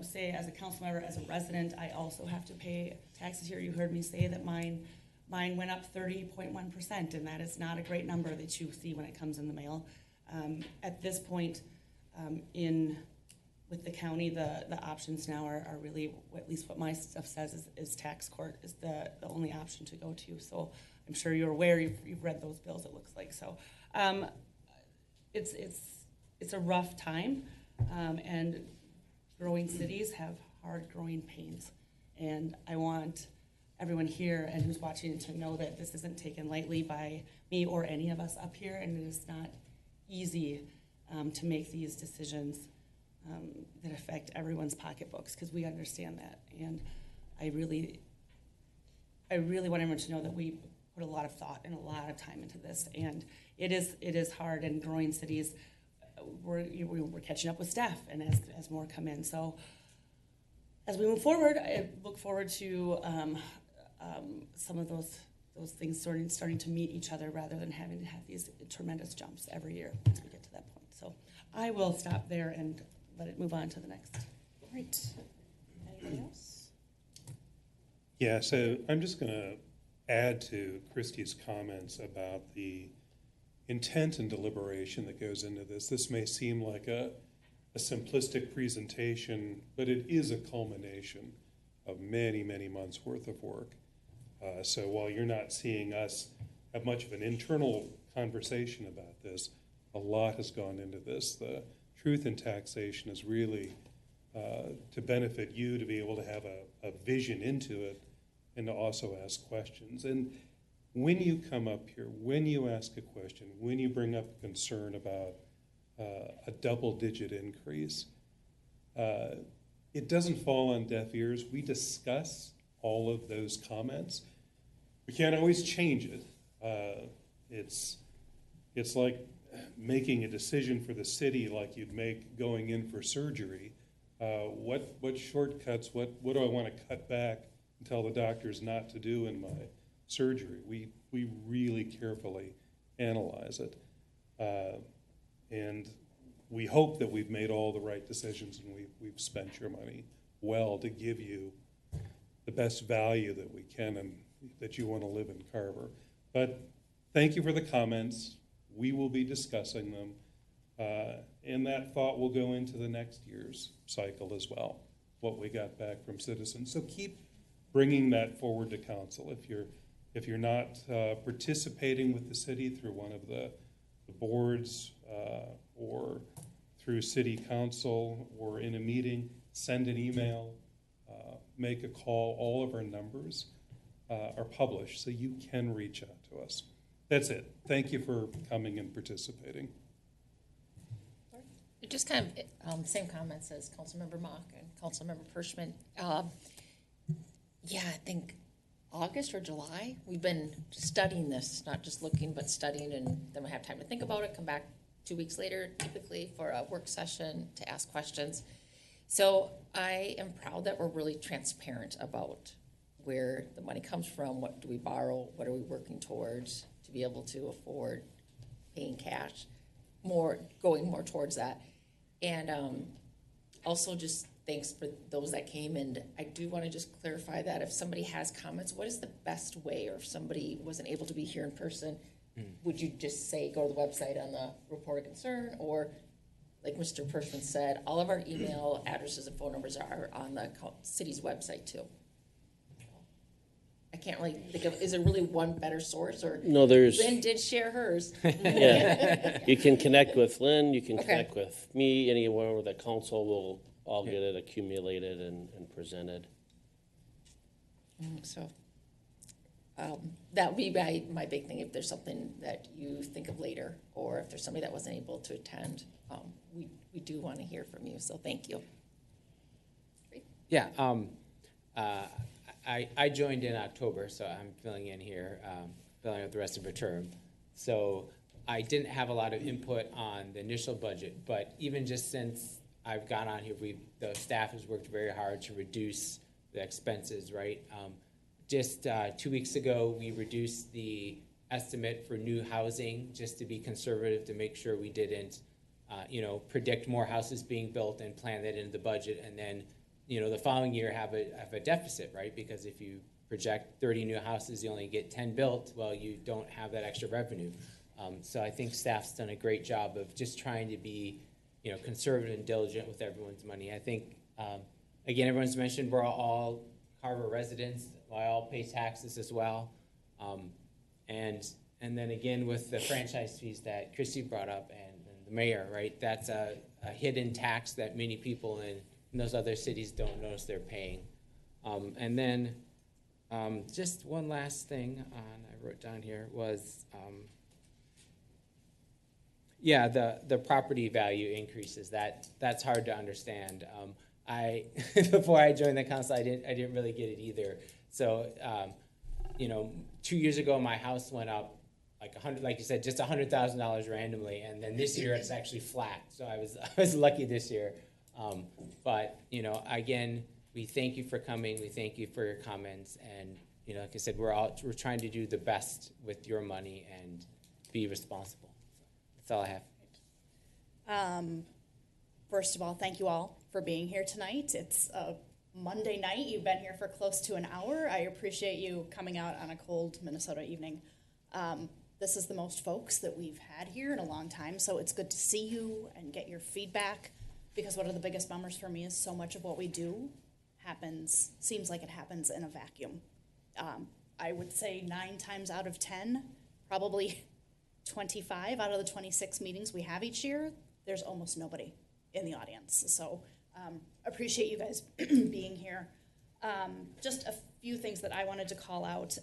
say as a council member, as a resident, I also have to pay taxes here. You heard me say that mine went up 30.1%, and that is not a great number that you see when it comes in the mail. At this point, with the county, the options now are really, at least what my stuff says, is tax court is the only option to go to. So I'm sure you're aware, you've read those bills, it looks like. So it's a rough time, and growing cities have hard growing pains. And I want everyone here and who's watching to know that this isn't taken lightly by me or any of us up here, and it is not easy to make these decisions that affect everyone's pocketbooks, because we understand that. And I really want everyone to know that we put a lot of thought and a lot of time into this, and it is hard. And growing cities, we're catching up with staff, and as more come in. So as we move forward, I look forward to some of those things starting to meet each other, rather than having to have these tremendous jumps every year once we get to that point. So I will stop there and let it move on to the next. All right. Anybody else? Yeah, so I'm just going to add to Christie's comments about the intent and deliberation that goes into this. This may seem like a simplistic presentation, but it is a culmination of many, many months worth of work. So while you're not seeing us have much of an internal conversation about this, a lot has gone into this. The truth in taxation is really to benefit you, to be able to have a vision into it, and to also ask questions. And when you come up here, when you ask a question, when you bring up a concern about a double-digit increase, it doesn't fall on deaf ears. We discuss all of those comments. We can't always change it. It's like making a decision for the city, like you'd make going in for surgery. What shortcuts, what do I want to cut back and tell the doctors not to do in my surgery? We really carefully analyze it. And we hope that we've made all the right decisions, and we've spent your money well to give you the best value that we can and that you want to live in Carver. But thank you for the comments. We will be discussing them. And that thought will go into the next year's cycle as well, what we got back from citizens. So keep bringing that forward to council. If you're not participating with the city through one of the boards or through city council or in a meeting, send an email, make a call. All of our numbers are published, so you can reach out to us. That's it. Thank you for coming and participating. Just kind of same comments as Councilmember Mock and Councilmember Pershman. Yeah, I think August or July, we've been studying this, not just looking, but studying, and then we have time to think about it, come back 2 weeks later, typically for a work session to ask questions. So I am proud that we're really transparent about where the money comes from, what do we borrow, what are we working towards to be able to afford paying cash, going more towards that. And Also, just thanks for those that came, and I do want to just clarify that if somebody has comments, what is the best way, or if somebody wasn't able to be here in person, would you just say, go to the website on the report of concern, or like Mr. Pershman said, all of our email addresses and phone numbers are on the city's website too. I can't really think of, is there really one better source, or? No, there's. Lynn did share hers. Yeah, you can connect with Lynn, you can Okay. connect with me, anyone with the council will all get it accumulated and presented. So that would be my big thing. If there's something that you think of later, or if there's somebody that wasn't able to attend, we do want to hear from you. So thank you. Yeah, I joined in October, so I'm filling in here, filling out the rest of her term. So I didn't have a lot of input on the initial budget, but even just since I've gone on here, the staff has worked very hard to reduce the expenses, right? Just 2 weeks ago, we reduced the estimate for new housing just to be conservative, to make sure we didn't, predict more houses being built and plan that into the budget, and then, the following year have a deficit, right? Because if you project 30 new houses, you only get 10 built, well, you don't have that extra revenue. So I think staff's done a great job of just trying to be, conservative and diligent with everyone's money. I think, again, everyone's mentioned we're all Carver residents. I all pay taxes as well. And then again, with the franchise fees that Christy brought up and the mayor, right? That's a hidden tax that many people in those other cities don't notice they're paying. And then just one last thing I wrote down here was, the property value increases. That's hard to understand. Before I joined the council, I didn't really get it either. So, 2 years ago, my house went up like you said, just $100,000 randomly, and then this year it's actually flat. So I was lucky this year. But again, we thank you for coming. We thank you for your comments, and like I said, we're trying to do the best with your money and be responsible. That's all I have. First of all, thank you all for being here tonight. It's a Monday night. You've been here for close to an hour. I appreciate you coming out on a cold Minnesota evening. This is the most folks that we've had here in a long time, so it's good to see you and get your feedback, because one of the biggest bummers for me is so much of what we do seems like it happens in a vacuum. I would say 9 times out of 10, probably 25 out of the 26 meetings we have each year, there's almost nobody in the audience. So appreciate you guys being here. Just a few things that I wanted to call out.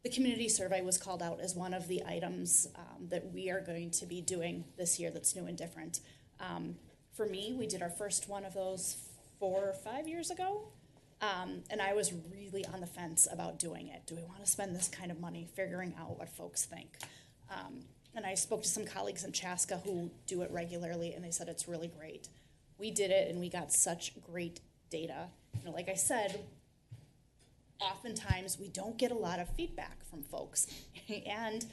The community survey was called out as one of the items that we are going to be doing this year that's new and different. For me, we did our first one of those 4 or 5 years ago, and I was really on the fence about doing it. Do we want to spend this kind of money figuring out what folks think? And I spoke to some colleagues in Chaska who do it regularly, and they said it's really great. We did it, and we got such great data. Like I said, oftentimes we don't get a lot of feedback from folks. And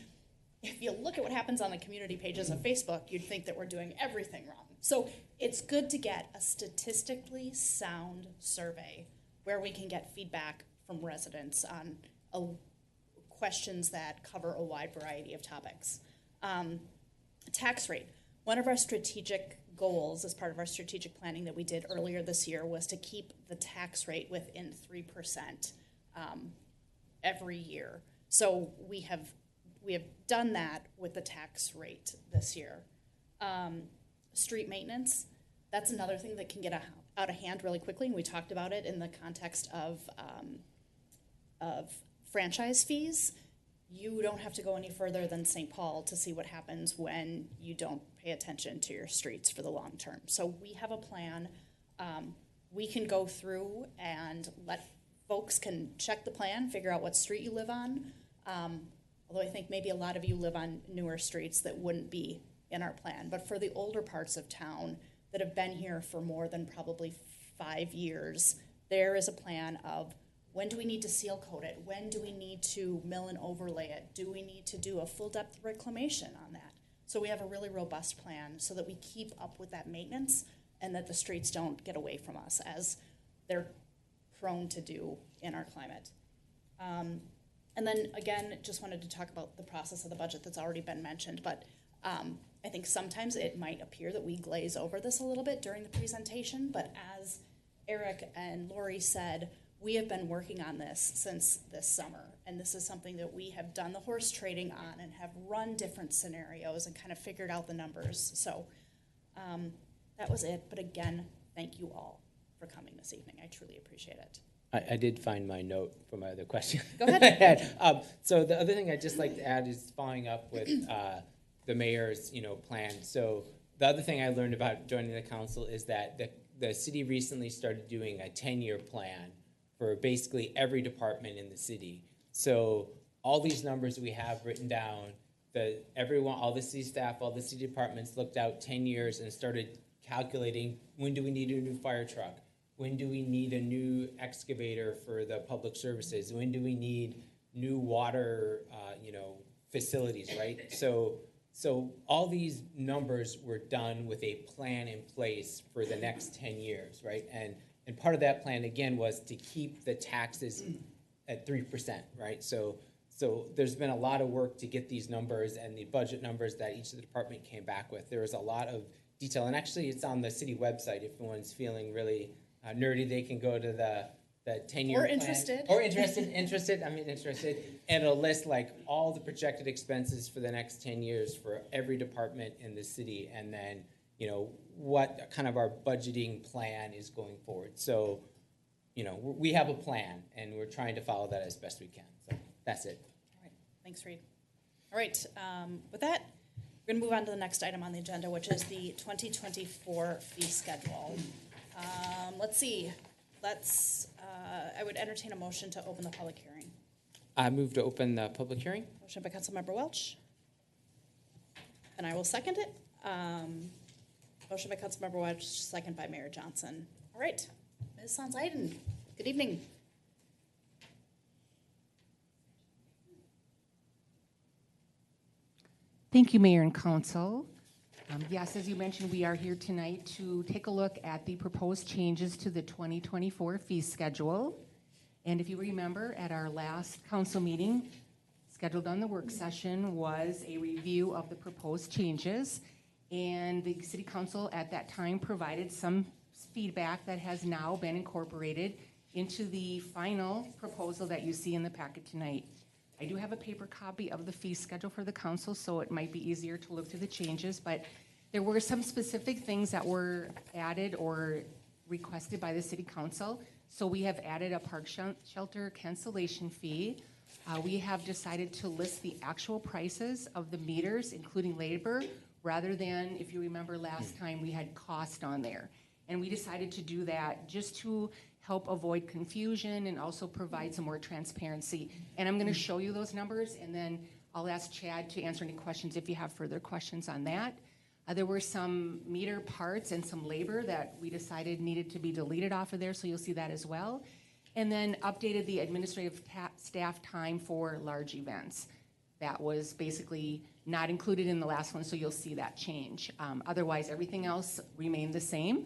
if you look at what happens on the community pages of Facebook, you'd think that we're doing everything wrong. So it's good to get a statistically sound survey where we can get feedback from residents on questions that cover a wide variety of topics. Tax rate. One of our strategic goals as part of our strategic planning that we did earlier this year was to keep the tax rate within 3% every year. So we have done that with the tax rate this year. Street maintenance, that's another thing that can get out of hand really quickly, and we talked about it in the context of franchise fees. You don't have to go any further than St. Paul to see what happens when you don't pay attention to your streets for the long term. So we have a plan. We can go through and folks can check the plan, figure out what street you live on. Although I think maybe a lot of you live on newer streets that wouldn't be in our plan. But for the older parts of town that have been here for more than probably 5 years, there is a plan of when do we need to seal coat it? When do we need to mill and overlay it? Do we need to do a full depth reclamation on that? So we have a really robust plan so that we keep up with that maintenance and that the streets don't get away from us as they're prone to do in our climate. And then again, just wanted to talk about the process of the budget that's already been mentioned, but I think sometimes it might appear that we glaze over this a little bit during the presentation, but as Eric and Lori said, we have been working on this since this summer, and this is something that we have done the horse trading on and have run different scenarios and kind of figured out the numbers. So that was it, but again, thank you all for coming this evening. I truly appreciate it. I did find my note for my other question. Go ahead. So the other thing I'd just like to add is following up with the mayor's, plan. So the other thing I learned about joining the council is that the city recently started doing a 10-year plan for basically every department in the city. So all these numbers we have written down, all the city staff, all the city departments looked out 10 years and started calculating, when do we need a new fire truck? When do we need a new excavator for the public services? When do we need new water, facilities, right? So all these numbers were done with a plan in place for the next 10 years, right? And part of that plan, again, was to keep the taxes at 3%, right? So there's been a lot of work to get these numbers and the budget numbers that each of the department came back with. There was a lot of detail, and actually it's on the city website. If anyone's feeling really nerdy, they can go to the 10-year plan. Or interested, and it'll list like all the projected expenses for the next 10 years for every department in the city, and then, what kind of our budgeting plan is going forward. So, we have a plan, and we're trying to follow that as best we can. So that's it. All right, thanks, Reed. All right, with that, we're gonna move on to the next item on the agenda, which is the 2024 fee schedule. Let's see. I would entertain a motion to open the public hearing. I move to open the public hearing. Motion by Councilmember Welch. And I will second it. Motion by Councilmember Welch, second by Mayor Johnson. All right, Ms. Sons-Iden, good evening. Thank you, Mayor and Council. Yes, as you mentioned, we are here tonight to take a look at the proposed changes to the 2024 fee schedule. And if you remember, at our last council meeting, scheduled on the work session, was a review of the proposed changes. And the city council at that time provided some feedback that has now been incorporated into the final proposal that you see in the packet tonight. I do have a paper copy of the fee schedule for the council, so it might be easier to look through the changes, but there were some specific things that were added or requested by the city council. So we have added a park shelter cancellation fee. We have decided to list the actual prices of the meters, including labor, rather than, if you remember last time, we had cost on there. And we decided to do that just to help avoid confusion and also provide some more transparency. And I'm going to show you those numbers, and then I'll ask Chad to answer any questions if you have further questions on that. There were some meter parts and some labor that we decided needed to be deleted off of there, so you'll see that as well. And then updated the administrative staff time for large events. That was basically not included in the last one, so you'll see that change. Otherwise, everything else remained the same.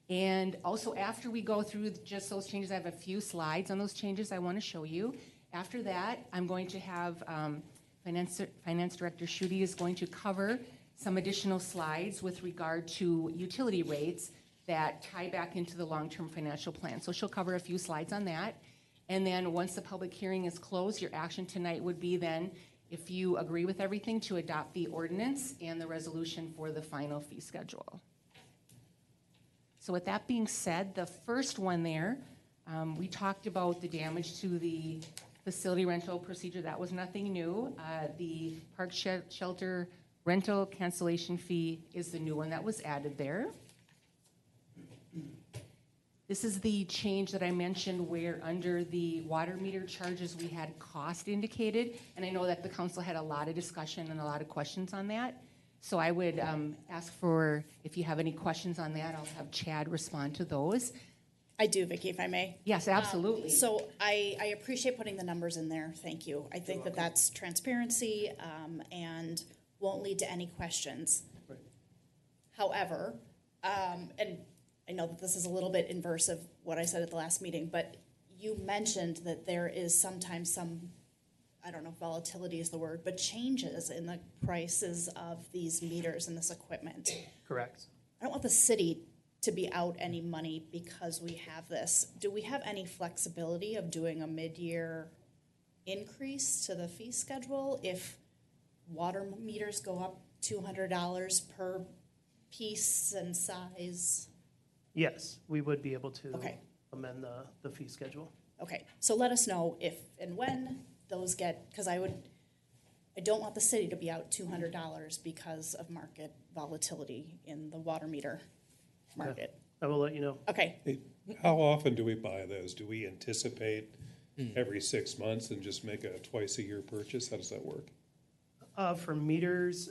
And also, after we go through just those changes, I have a few slides on those changes I want to show you. After that, I'm going to have Finance Director Schutte is going to cover some additional slides with regard to utility rates that tie back into the long-term financial plan. So she'll cover a few slides on that. And then once the public hearing is closed, your action tonight would be then, if you agree with everything, to adopt the ordinance and the resolution for the final fee schedule. So with that being said, the first one there, we talked about the damage to the facility rental procedure. That was nothing new. The park shelter rental cancellation fee is the new one that was added there. This is the change that I mentioned where under the water meter charges we had cost indicated, and I know that the council had a lot of discussion and a lot of questions on that. So I would ask for, if you have any questions on that, I'll have Chad respond to those. I do, Vicki, if I may. Yes, absolutely. So I appreciate putting the numbers in there. Thank you. I think that that's transparency and won't lead to any questions. Right. However, and I know that this is a little bit inverse of what I said at the last meeting, but you mentioned that there is sometimes some, I don't know if volatility is the word, but changes in the prices of these meters and this equipment. Correct. I don't want the city to be out any money because we have this. Do we have any flexibility of doing a mid-year increase to the fee schedule if water meters go up $200 per piece and size? Yes, we would be able to Okay. amend the fee schedule. Okay, so let us know if and when those get, because I don't want the city to be out $200 because of market volatility in the water meter market. I will let you know. Okay, Hey, how often do we buy those? Do we anticipate every 6 months and just make a twice-a-year purchase? How does that work? For meters,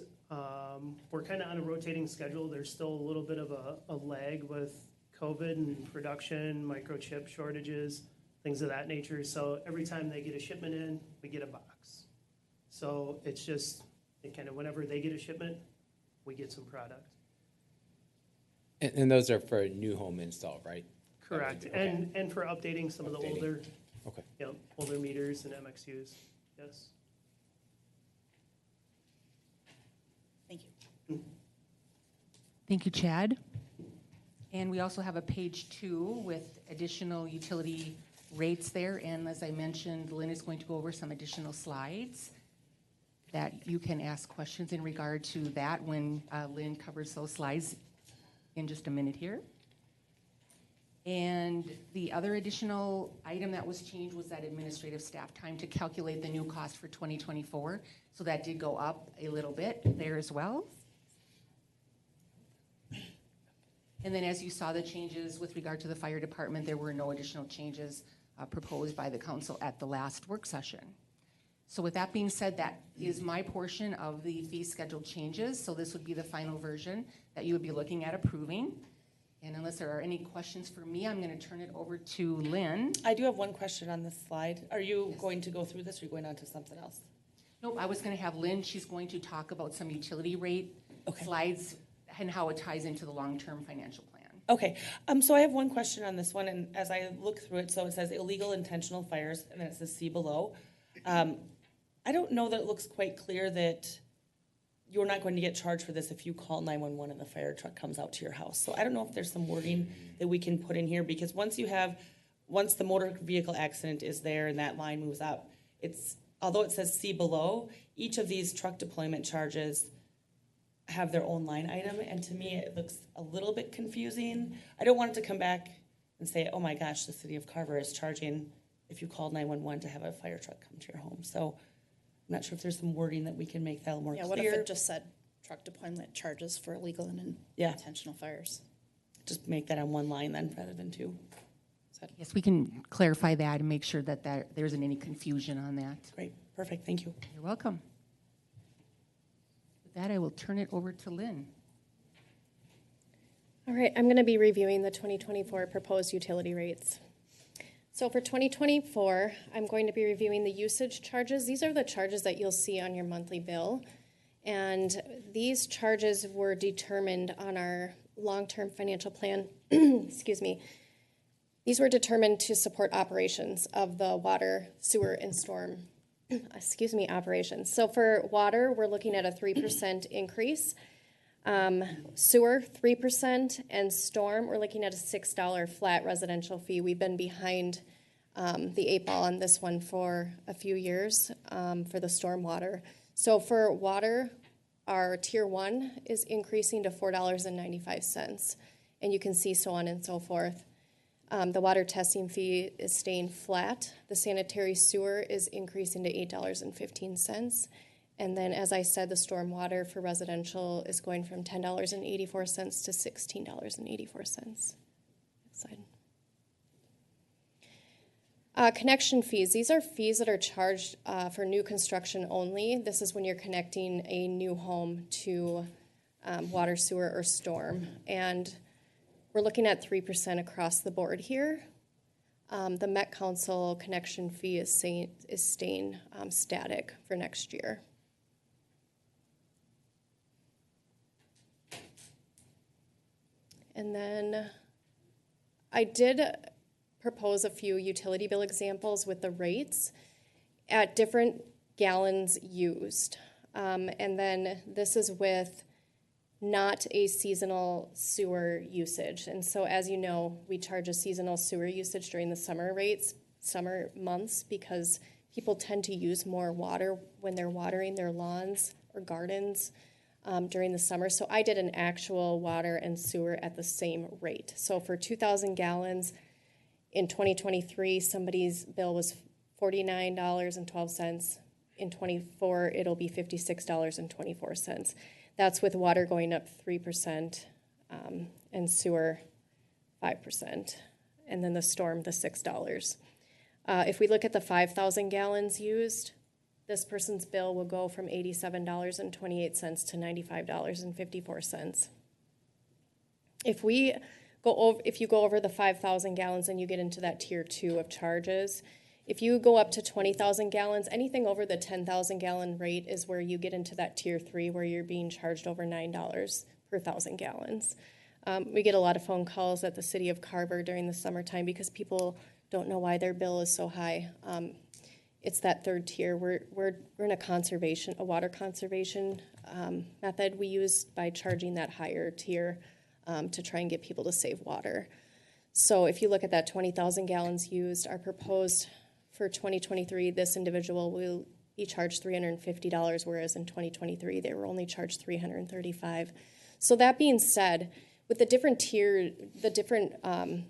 we're kind of on a rotating schedule. There's still a little bit of a lag with COVID and production, microchip shortages, things of that nature. So every time they get a shipment in, we get a box. So it's just, it kind of, whenever they get a shipment, we get some product. And those are for a new home install, right? Correct. Okay. And for updating some of the Updating. older, Okay. older meters and MXUs, yes. thank you. Thank you, Chad. And we also have a page 2 with additional utility rates there. And as I mentioned, Lynn is going to go over some additional slides that you can ask questions in regard to that when Lynn covers those slides in just a minute here. And the other additional item that was changed was that administrative staff time to calculate the new cost for 2024. So that did go up a little bit there as well. And then as you saw the changes with regard to the fire department, there were no additional changes proposed by the council at the last work session. So with that being said, that is my portion of the fee schedule changes. So this would be the final version that you would be looking at approving. And unless there are any questions for me, I'm going to turn it over to Lynn. I do have one question on this slide. Are you going to go through this or are you going on to something else? Nope, I was going to have Lynn. She's going to talk about some utility rate slides and how it ties into the long-term financial plan. Okay, so I have one question on this one, and as I look through it, so it says illegal intentional fires, and then it says see below. I don't know that it looks quite clear that you're not going to get charged for this if you call 911 and the fire truck comes out to your house. So I don't know if there's some wording that we can put in here, because once the motor vehicle accident is there and that line moves up, although it says see below, each of these truck deployment charges have their own line item, and to me it looks a little bit confusing. I don't want it to come back and say, oh my gosh, the city of Carver is charging if you called 911 to have a fire truck come to your home. So I'm not sure if there's some wording that we can make that more Yeah, clear. what if it just said truck deployment charges for illegal and intentional fires? Just make that on one line then rather than two. Yes, we can clarify that and make sure that there isn't any confusion on that. Great, perfect, thank you. You're welcome. With that, I will turn it over to Lynn. All right, I'm going to be reviewing the 2024 proposed utility rates. So for 2024, I'm going to be reviewing the usage charges. These are the charges that you'll see on your monthly bill. And these charges were determined on our long-term financial plan. Excuse me. These were determined to support operations of the water, sewer, and storm operations. So for water, we're looking at a 3% increase. Sewer, 3%, and storm, we're looking at a $6 flat residential fee. We've been behind the 8 ball on this one for a few years for the storm water. So for water, our tier 1 is increasing to $4.95, and you can see so on and so forth. The water testing fee is staying flat. The sanitary sewer is increasing to $8.15. And then, as I said, the storm water for residential is going from $10.84 to $16.84. Side. Connection fees. These are fees that are charged for new construction only. This is when you're connecting a new home to water, sewer, or storm. And we're looking at 3% across the board here. The Met Council connection fee is staying static for next year. And then I did propose a few utility bill examples with the rates at different gallons used. And then this is with not a seasonal sewer usage. And so as you know, we charge a seasonal sewer usage during the summer months, because people tend to use more water when they're watering their lawns or gardens during the summer. So I did an actual water and sewer at the same rate. So for 2,000 gallons in 2023, somebody's bill was $49.12. In 24, it'll be $56.24. That's with water going up 3% and sewer 5%. And then the storm, the $6. If we look at the 5,000 gallons used, this person's bill will go from $87.28 to $95.54. If you go over the 5,000 gallons and you get into that tier 2 of charges, if you go up to 20,000 gallons, anything over the 10,000 gallon rate is where you get into that tier 3, where you're being charged over $9 per 1,000 gallons. We get a lot of phone calls at the city of Carver during the summertime because people don't know why their bill is so high. It's that third tier. We're in a water conservation method we use by charging that higher tier to try and get people to save water. So if you look at that 20,000 gallons used, our proposed for 2023, this individual will be charged $350, whereas in 2023 they were only charged $335. So that being said, with the different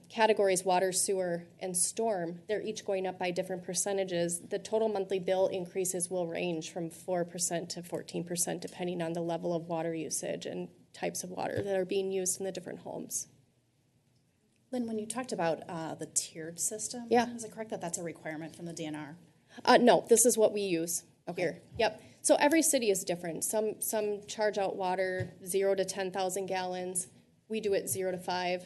categories, water, sewer, and storm, they're each going up by different percentages. The total monthly bill increases will range from 4% to 14%, depending on the level of water usage and types of water that are being used in the different homes. Lynn, when you talked about the tiered system, Yeah. is it correct that that's a requirement from the DNR? No, this is what we use here. Yep. So every city is different. Some charge out water 0 to 10,000 gallons. We do it 0 to 5,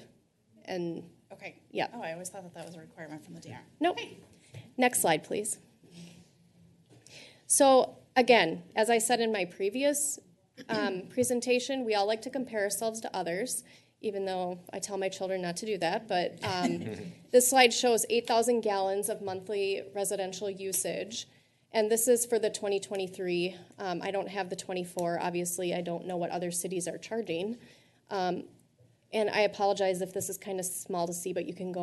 and Okay. yeah. Oh, I always thought that was a requirement from the DNR. Nope. Next slide, please. So again, as I said in my previous presentation, we all like to compare ourselves to others, even though I tell my children not to do that. But this slide shows 8,000 gallons of monthly residential usage. And this is for the 2023. I don't have the 24. Obviously, I don't know what other cities are charging. And I apologize if this is kind of small to see, but you can go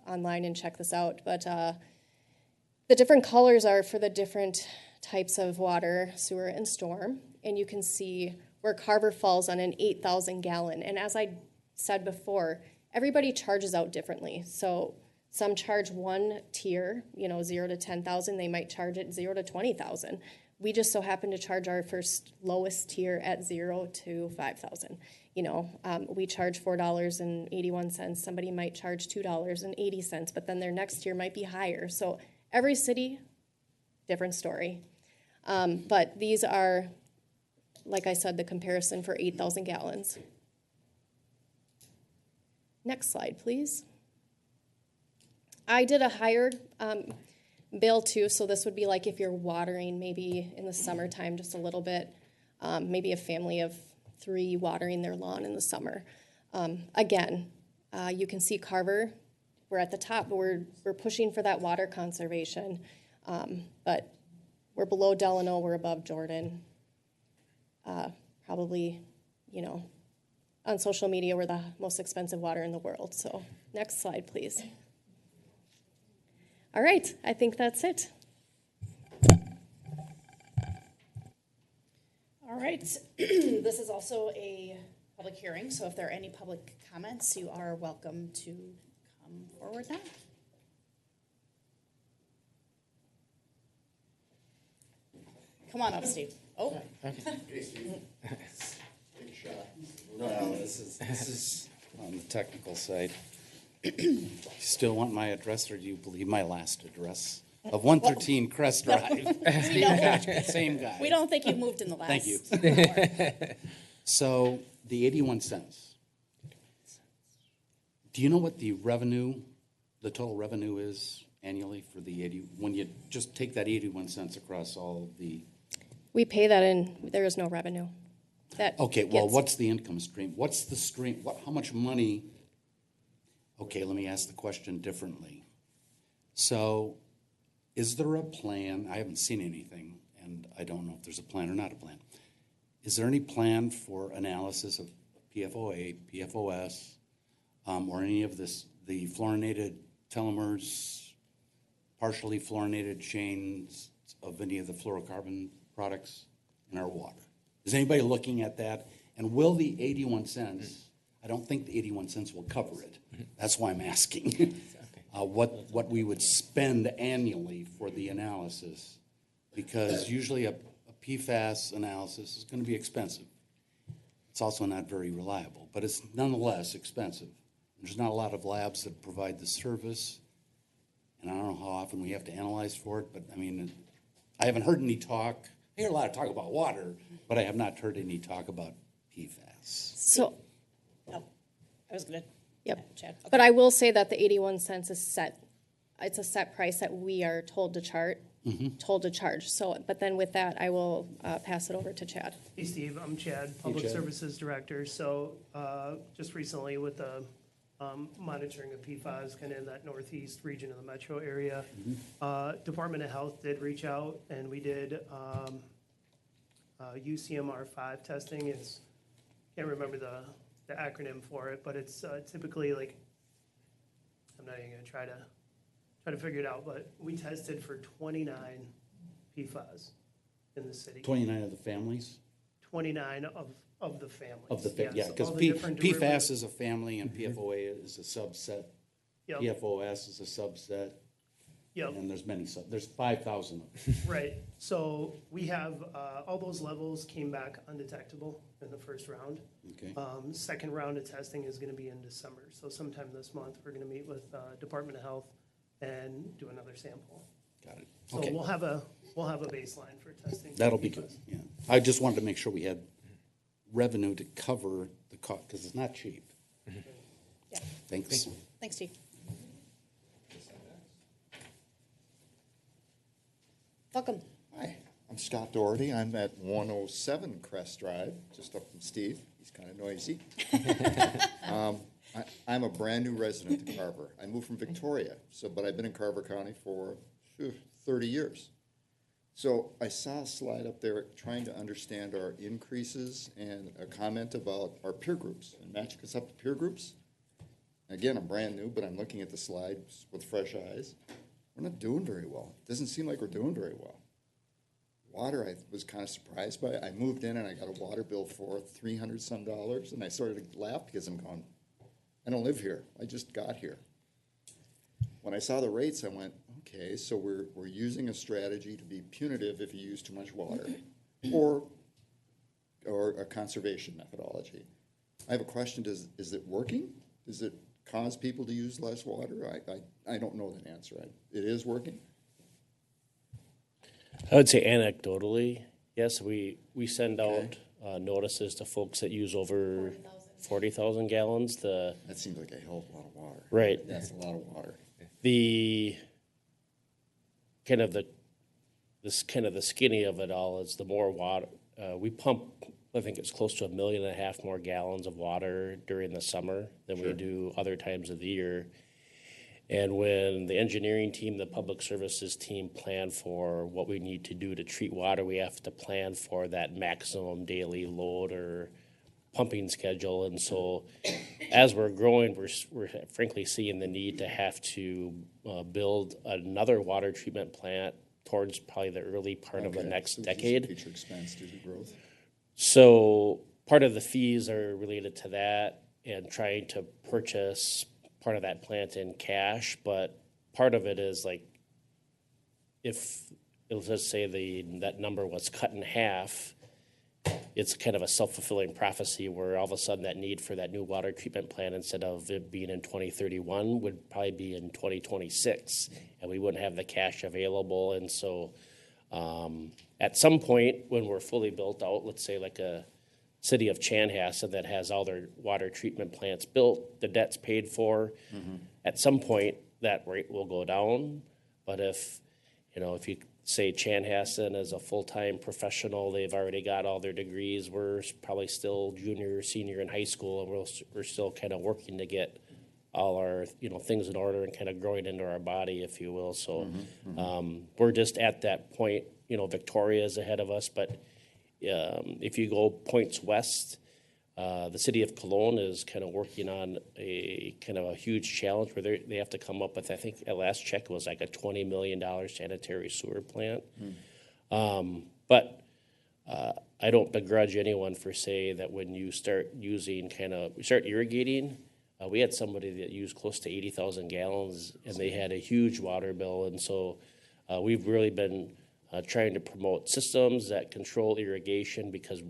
online and check this out. But the different colors are for the different types of water, sewer, and storm. And you can see where Carver falls on an 8,000 gallon. And as I said before, everybody charges out differently. So some charge one tier, 0 to 10,000. They might charge it 0 to 20,000. We just so happen to charge our first lowest tier at 0 to 5,000. We charge $4.81. Somebody might charge $2.80, but then their next tier might be higher. So every city, different story. But these are, like I said, the comparison for 8,000 gallons. Next slide, please. I did a higher bill too, so this would be like if you're watering maybe in the summertime just a little bit, maybe a family of 3 watering their lawn in the summer. Again, you can see Carver, we're at the top, but we're pushing for that water conservation, but we're below Delano, we're above Jordan. Probably, on social media, we're the most expensive water in the world. So next slide, please. All right, I think that's it. All right. This is also a public hearing, so if there are any public comments, you are welcome to come forward now. Come on up, Steve. Oh. No, this is on the technical side. You still want my address, or do you believe my last address of 113 Crest Drive? Same guy. We don't think you've moved in the last. Thank you. So the 81 cents. Do you know what the total revenue is annually for the 80, when you just take that 81 cents across all the? We pay that in, there is no revenue. Okay, well, what's the income stream? What's the stream? How much money Okay, let me ask the question differently. So, is there a plan? I haven't seen anything, and I don't know if there's a plan or not a plan. Is there any plan for analysis of PFOA, PFOS, or any of this, the fluorinated telomeres, partially fluorinated chains of any of the fluorocarbon products in our water? Is anybody looking at that? And will the 81 cents, I don't think the 81 cents will cover it. That's why I'm asking. What we would spend annually for the analysis, because usually a PFAS analysis is going to be expensive. It's also not very reliable, but it's nonetheless expensive. There's not a lot of labs that provide the service, and I don't know how often we have to analyze for it, but I mean, I haven't heard any talk. I hear a lot of talk about water, but I have not heard any talk about PFAS. So, Oh, I was gonna. yep. Chad. Okay. But I will say that the 81 cents is set. It's a set price that we are told to charge. So, but then with that, I will pass it over to Chad. Hey, Steve, I'm Chad, Public Services Director. So just recently with the monitoring of PFAS kind of in that northeast region of the metro area, Department of Health did reach out, and we did UCMR5 testing. It's, can't remember the acronym for it, but it's typically like, I'm not even going to try to figure it out, but we tested for 29 PFAS in the city. 29 of the families? 29 of the families. Of the, Yes, yeah, because all the different PFAS derivatives. is a family and PFOA is a subset. Yep. PFOS is a subset. Yep. And there's many, there's 5,000 of them. Right, so we have, all those levels came back undetectable in the first round. Okay. Second round of testing is gonna be in December, so sometime this month, we're gonna meet with, Department of Health and do another sample. Got it. So Okay. we'll have a baseline for testing. That'll be good, yeah. I just wanted to make sure we had revenue to cover the cost, because it's not cheap. Yeah. Thanks. Thanks, Steve. Welcome. Hi, I'm Scott Doherty. I'm at 107 Crest Drive, just up from Steve. He's kind of noisy. I'm a brand new resident of Carver. I moved from Victoria, but I've been in Carver County for 30 years. So I saw a slide up there trying to understand our increases and a comment about our peer groups and matching us up to peer groups. Again, I'm brand new, but I'm looking at the slide with fresh eyes. We're not doing very well. It doesn't seem like we're doing very well. Water, I was kind of surprised by it. I moved in and I got a water bill for $300 some, and I started to laugh because I'm going, I don't live here. I just got here. When I saw the rates, I went, okay, so we're using a strategy to be punitive if you use too much water, or a conservation methodology. I have a question: is it working? Does it cause people to use less water? I don't know that answer. It is working. I would say anecdotally, yes, we send out notices to folks that use over 40,000 gallons. That seems like a hell of a lot of water. Right. That's a lot of water. The skinny of it all is the more water we pump. I think it's close to 1.5 million more gallons of water during the summer than we do other times of the year. And when the engineering team, the public services team plan for what we need to do to treat water, we have to plan for that maximum daily load or pumping schedule. And so as we're growing, we're frankly seeing the need to have to build another water treatment plant towards probably the early part of the next decade. Future expense due to growth. So part of the fees are related to that and trying to purchase part of that plant in cash, but part of it is like if let's just say that number was cut in half, it's kind of a self-fulfilling prophecy where all of a sudden that need for that new water treatment plant, instead of it being in 2031, would probably be in 2026, and we wouldn't have the cash available. And so at some point when we're fully built out, let's say like a city of Chanhassen that has all their water treatment plants built, the debt's paid for, at some point that rate will go down. But if you say Chanhassen is a full-time professional, they've already got all their degrees, we're probably still junior or senior in high school, and we're still kind of working to get all our, things in order and kind of growing into our body, if you will. So we're just at that point. Victoria is ahead of us, but if you go points west, the city of Cologne is kind of working on a kind of a huge challenge where they have to come up with, I think at last check it was like a $20 million sanitary sewer plant. But I don't begrudge anyone for saying that when you start irrigating, we had somebody that used close to 80,000 gallons and they had a huge water bill. And so we've really been trying to promote systems that control irrigation because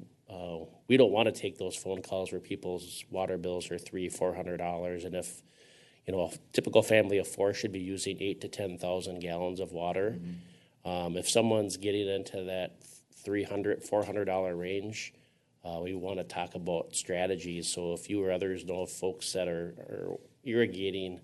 we don't want to take those phone calls where people's water bills are $300-400, and if a typical family of four should be using 8,000 to 10,000 gallons of water. If someone's getting into that $300-400 range, we want to talk about strategies. So if you or others know of folks that are irrigating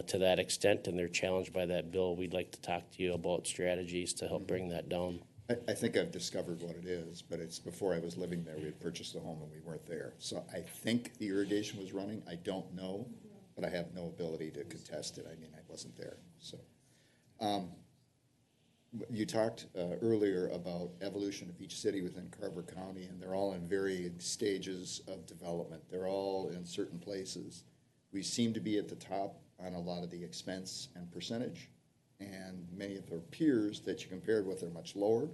to that extent and they're challenged by that bill, we'd like to talk to you about strategies to help bring that down. I think I've discovered what it is, but it's before I was living there. We had purchased a home and we weren't there. So I think the irrigation was running. I don't know, but I have no ability to contest it. I mean, I wasn't there. So you talked earlier about evolution of each city within Carver County, and they're all in varying stages of development. They're all in certain places. We seem to be at the top on a lot of the expense and percentage. And many of our peers that you compared with are much lower.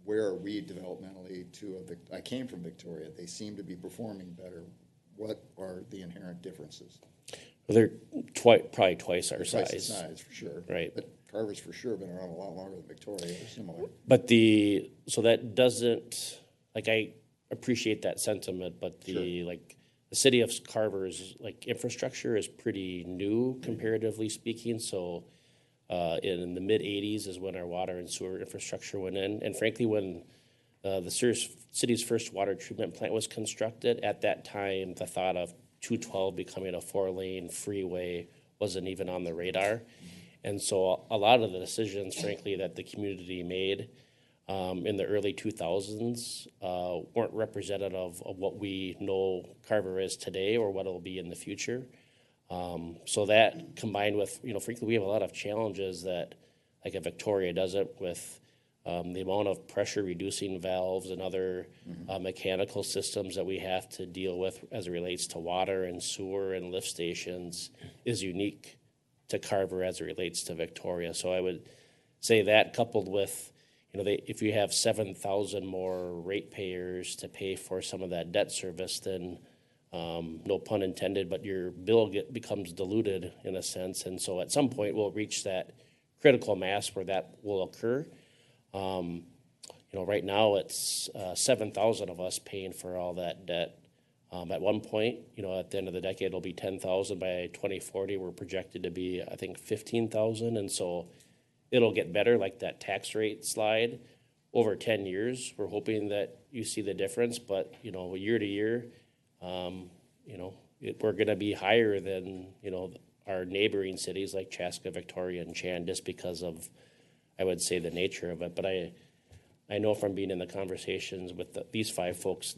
Where are we developmentally I came from Victoria. They seem to be performing better. What are the inherent differences? Well, they're probably twice our size. Twice the size, for sure. Right. But Carver's for sure been around a lot longer than Victoria. They're similar. But so that doesn't, I appreciate that sentiment, but the city of Carver's infrastructure is pretty new comparatively speaking. So in the mid-'80s is when our water and sewer infrastructure went in. And frankly, when the city's first water treatment plant was constructed, at that time, the thought of 212 becoming a 4-lane freeway wasn't even on the radar. And so a lot of the decisions, frankly, that the community made in the early 2000s weren't representative of what we know Carver is today or what it'll be in the future. So that combined with, frankly, we have a lot of challenges that like a Victoria doesn't with the amount of pressure reducing valves and other mechanical systems that we have to deal with as it relates to water and sewer and lift stations is unique to Carver as it relates to Victoria. So I would say that coupled with, if you have 7,000 more ratepayers to pay for some of that debt service, then no pun intended, but your bill becomes diluted in a sense. And so at some point we'll reach that critical mass where that will occur. Right now it's 7,000 of us paying for all that debt. At one point, at the end of the decade, it'll be 10,000. By 2040, we're projected to be, I think, 15,000. And so it'll get better, like that tax rate slide. Over 10 years, we're hoping that you see the difference. But, year to year, we're going to be higher than, our neighboring cities like Chaska, Victoria, and Chan, just because of, I would say, the nature of it. But I know from being in the conversations with these 5 folks,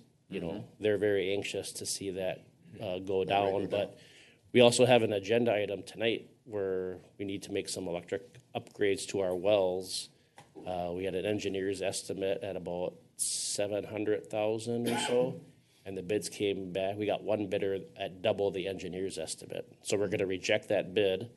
they're very anxious to see that go down. But we also have an agenda item tonight where we need to make some electric upgrades to our wells. We had an engineer's estimate at about 700,000 or so, and the bids came back. We got one bidder at double the engineer's estimate. So we're going to reject that bid,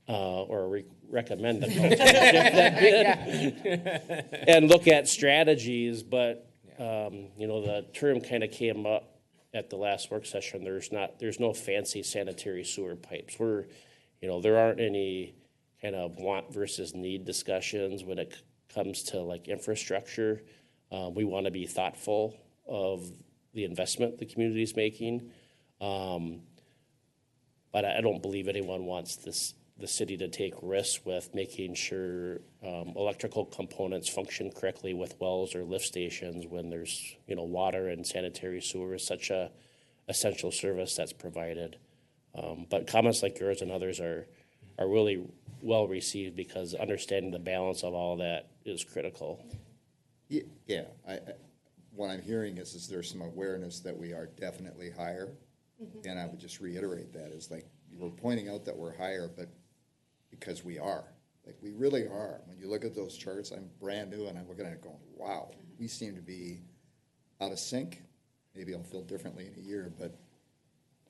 or recommend that we reject that bid, and look at strategies. But the term kind of came up at the last work session. There's no fancy sanitary sewer pipes. There aren't any kind of want versus need discussions when it comes to infrastructure. We want to be thoughtful of the investment the community is making. But I don't believe anyone wants the city to take risks with making sure electrical components function correctly with wells or lift stations when there's water and sanitary sewer is such a essential service that's provided. But comments like yours and others are really well received because understanding the balance of all that is critical. Yeah. What I'm hearing is there's some awareness that we are definitely higher, And I would just reiterate that, is like, we're pointing out that we're higher, but because we are. Like, we really are. When you look at those charts, I'm brand new, and I'm looking at it going, wow, we seem to be out of sync. Maybe I'll feel differently in a year, but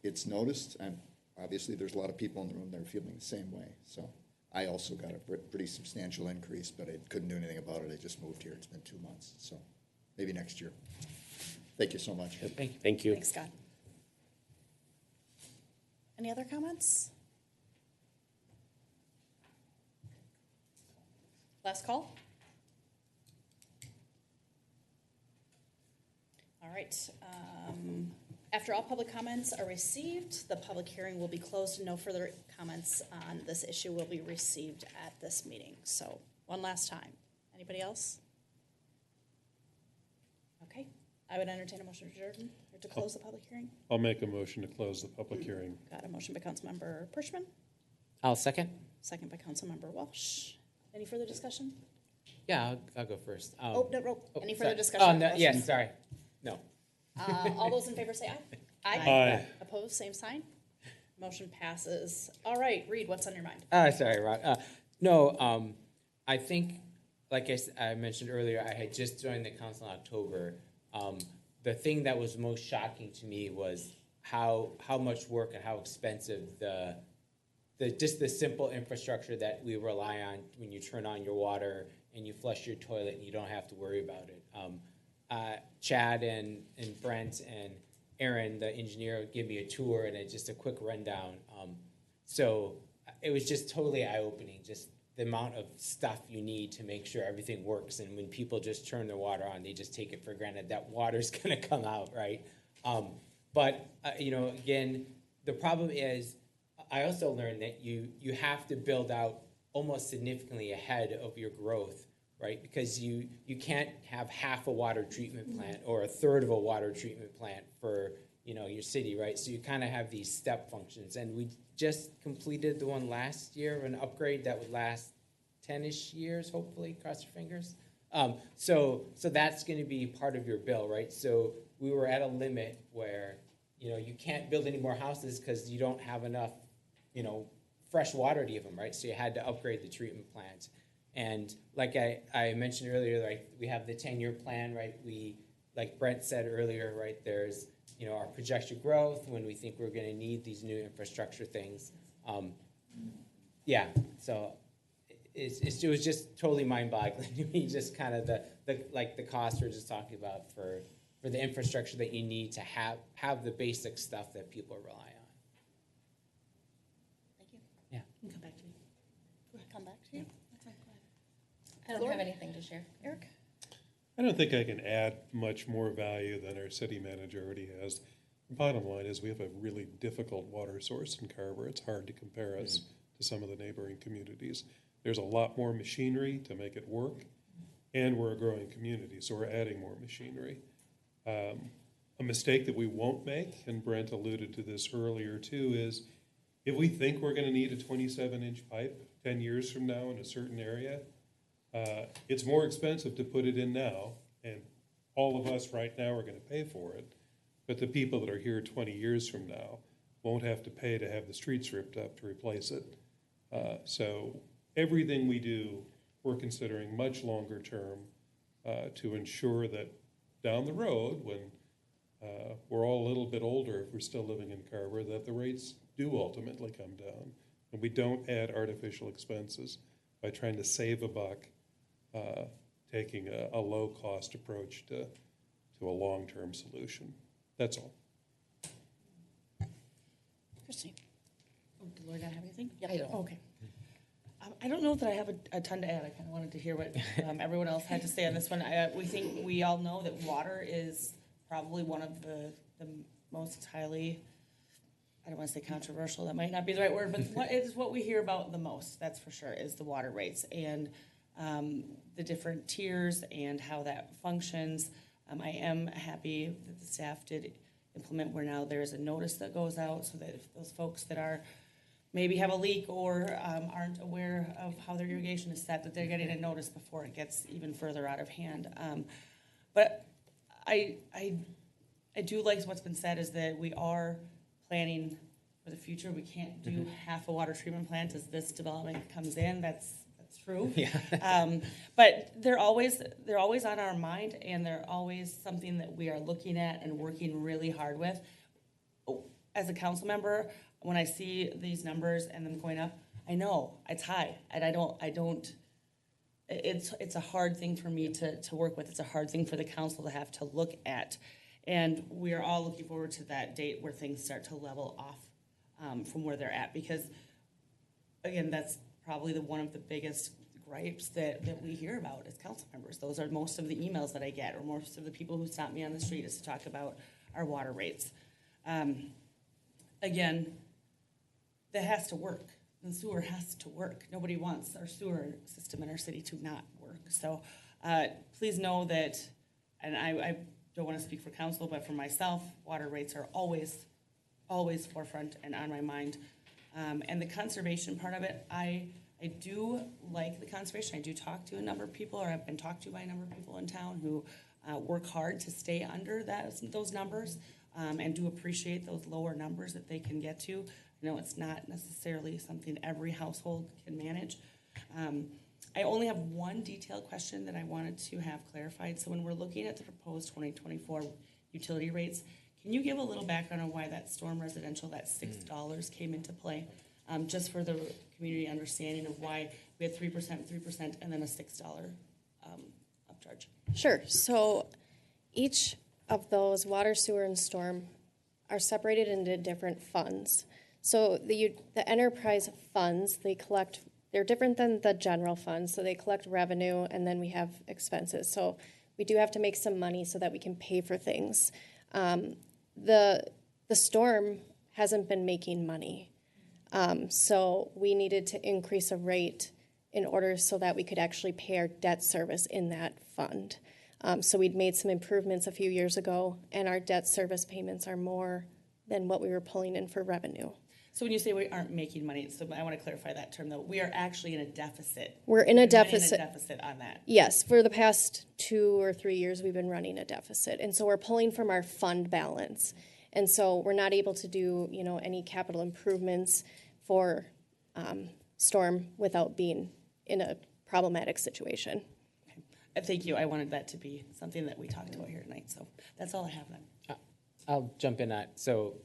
it's noticed, and obviously there's a lot of people in the room that are feeling the same way. So I also got a pretty substantial increase, but I couldn't do anything about it. I just moved here. It's been 2 months, so maybe next year. Thank you so much. Thank you. Thanks, Scott. Any other comments? Last call? All right. After all public comments are received, the public hearing will be closed and no further comments on this issue will be received at this meeting. So one last time. Anybody else? Okay. I would entertain a motion to adjourn or to close the public hearing. I'll make a motion to close the public hearing. Got a motion by Councilmember Pershman, I'll second. second by Councilmember Walsh. Any further discussion? Yeah, I'll go first. Oh, no, no. Any further sorry. discussion? Oh, on the no, yeah, motion? sorry. No. All those in favor say aye. Aye. Opposed, same sign. Motion passes. All right, Reed, what's on your mind? Sorry, Rod. No, I think, like I mentioned earlier, I had just joined the council in October. The thing that was most shocking to me was how much work and how expensive just the simple infrastructure that we rely on when you turn on your water and you flush your toilet and you don't have to worry about it. Chad and Brent and Aaron, the engineer, gave me a tour and just a quick rundown. So it was just totally eye-opening, just the amount of stuff you need to make sure everything works. And when people just turn their water on, they just take it for granted that water's going to come out, right? But again, the problem is I also learned that you have to build out almost significantly ahead of your growth, right? Because you can't have half a water treatment plant or a third of a water treatment plant for your city, right? So you kind of have these step functions. And we just completed the one last year, an upgrade that would last 10-ish years, hopefully, cross your fingers. So that's going to be part of your bill, right? So we were at a limit where, you can't build any more houses because you don't have enough, fresh water to give them, right? So you had to upgrade the treatment plant. And like I mentioned earlier, like we have the 10-year plan, right? We, like Brent said earlier, right, there's, our projected growth when we think we're going to need these new infrastructure things. So it was just totally mind-boggling to me, just kind of the cost we're just talking about for the infrastructure that you need to have the basic stuff that people rely on. Thank you. Yeah. You can come back to me. Come back to you. That's fine. Go ahead. I don't have anything to share. Eric? I don't think I can add much more value than our city manager already has. The bottom line is we have a really difficult water source in Carver. It's hard to compare us to some of the neighboring communities. There's a lot more machinery to make it work, and we're a growing community, so we're adding more machinery. A mistake that we won't make, and Brent alluded to this earlier too, is if we think we're going to need a 27-inch pipe 10 years from now in a certain area, it's more expensive to put it in now, and all of us right now are going to pay for it. But the people that are here 20 years from now won't have to pay to have the streets ripped up to replace it. So everything we do, we're considering much longer term to ensure that down the road, when we're all a little bit older, if we're still living in Carver, that the rates do ultimately come down. And we don't add artificial expenses by trying to save a buck, taking a low-cost approach to a long-term solution. That's all. Christine? Oh, did Lori not have anything? Yeah, I don't. Oh, okay. I don't know that I have a ton to add. I kind of wanted to hear what everyone else had to say on this one. We all know that water is probably one of the most highly, I don't want to say controversial, that might not be the right word, but it is what we hear about the most, that's for sure, is the water rates and the different tiers and how that functions. I am happy that the staff did implement where now there's a notice that goes out so that if those folks that are maybe have a leak or aren't aware of how their irrigation is set, that they're getting a notice before it gets even further out of hand. But I do like what's been said is that we are planning for the future. We can't do half a water treatment plant as this development comes in. That's true. Yeah. But they're always on our mind, and they're always something that we are looking at and working really hard with. As a council member, when I see these numbers and them going up, I know it's high, and I don't. It's a hard thing for me to work with. It's a hard thing for the council to have to look at, and we are all looking forward to that date where things start to level off from where they're at. Because again, that's probably one of the biggest gripes that we hear about as council members. Those are most of the emails that I get, or most of the people who stop me on the street, is to talk about our water rates. Again, that has to work. The sewer has to work. Nobody wants our sewer system in our city to not work. So please know that, and I don't want to speak for council, but for myself, water rates are always forefront and on my mind. And the conservation part of it, I do like the conservation. I do talk to a number of people, or I've been talked to by a number of people in town who work hard to stay under those numbers, and do appreciate those lower numbers that they can get to. I know it's not necessarily something every household can manage. I only have one detailed question that I wanted to have clarified. So when we're looking at the proposed 2024 utility rates, can you give a little background on why that storm residential, that $6 came into play? Just for the community understanding of why we had 3%, and then a $6 upcharge. Sure. So each of those, water, sewer, and storm, are separated into different funds. So the enterprise funds, they're different than the general funds. So they collect revenue, and then we have expenses. So we do have to make some money so that we can pay for things. The storm hasn't been making money. So we needed to increase a rate in order so that we could actually pay our debt service in that fund. So we'd made some improvements a few years ago, and our debt service payments are more than what we were pulling in for revenue. So when you say we aren't making money, so I want to clarify that term, though. We are actually in a deficit. We're in a We've been running deficit. a deficit on that. Yes, for the past 2 or 3 years, we've been running a deficit. And so we're pulling from our fund balance. And so we're not able to do, any capital improvements for storm without being in a problematic situation. Thank you. I wanted that to be something that we talked about here tonight. So that's all I have then. I'll jump in on, so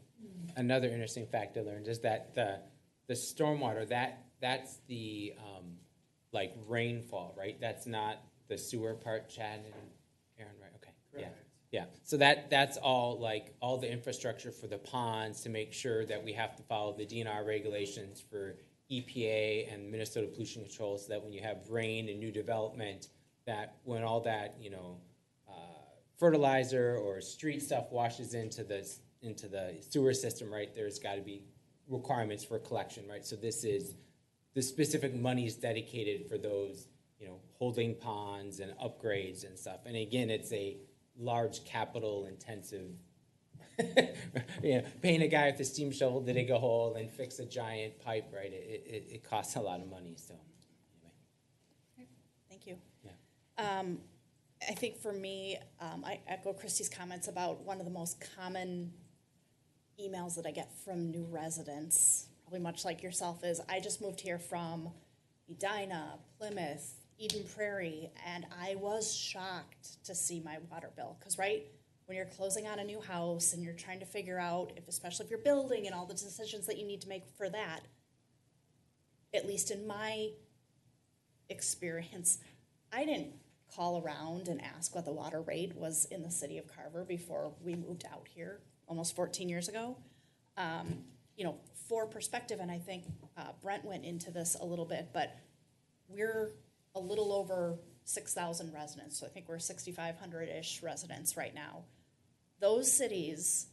another interesting fact I learned is that the stormwater, that's the like rainfall, right? That's not the sewer part, Chad and Aaron, right? Okay. Correct. Yeah. So that's all, like, all the infrastructure for the ponds to make sure that we have to follow the DNR regulations for EPA and Minnesota Pollution Control, so that when you have rain and new development, that when all that, fertilizer or street stuff washes into the sewer system, right, there's got to be requirements for collection, right? So this is the specific money is dedicated for those, holding ponds and upgrades and stuff. And again, it's a large capital intensive, paying a guy with a steam shovel to dig a hole and fix a giant pipe, right? It costs a lot of money. So anyway. Thank you. Yeah. I think for me, I echo Christy's comments about one of the most common emails that I get from new residents, probably much like yourself, is I just moved here from Edina, Plymouth, Eden Prairie, and I was shocked to see my water bill. Because, right, when you're closing on a new house and you're trying to figure out, especially if you're building and all the decisions that you need to make for that, at least in my experience, I didn't call around and ask what the water rate was in the city of Carver before we moved out here almost 14 years ago. For perspective, and I think Brent went into this a little bit, but we're a little over 6,000 residents, so I think we're 6,500-ish residents right now. Those cities,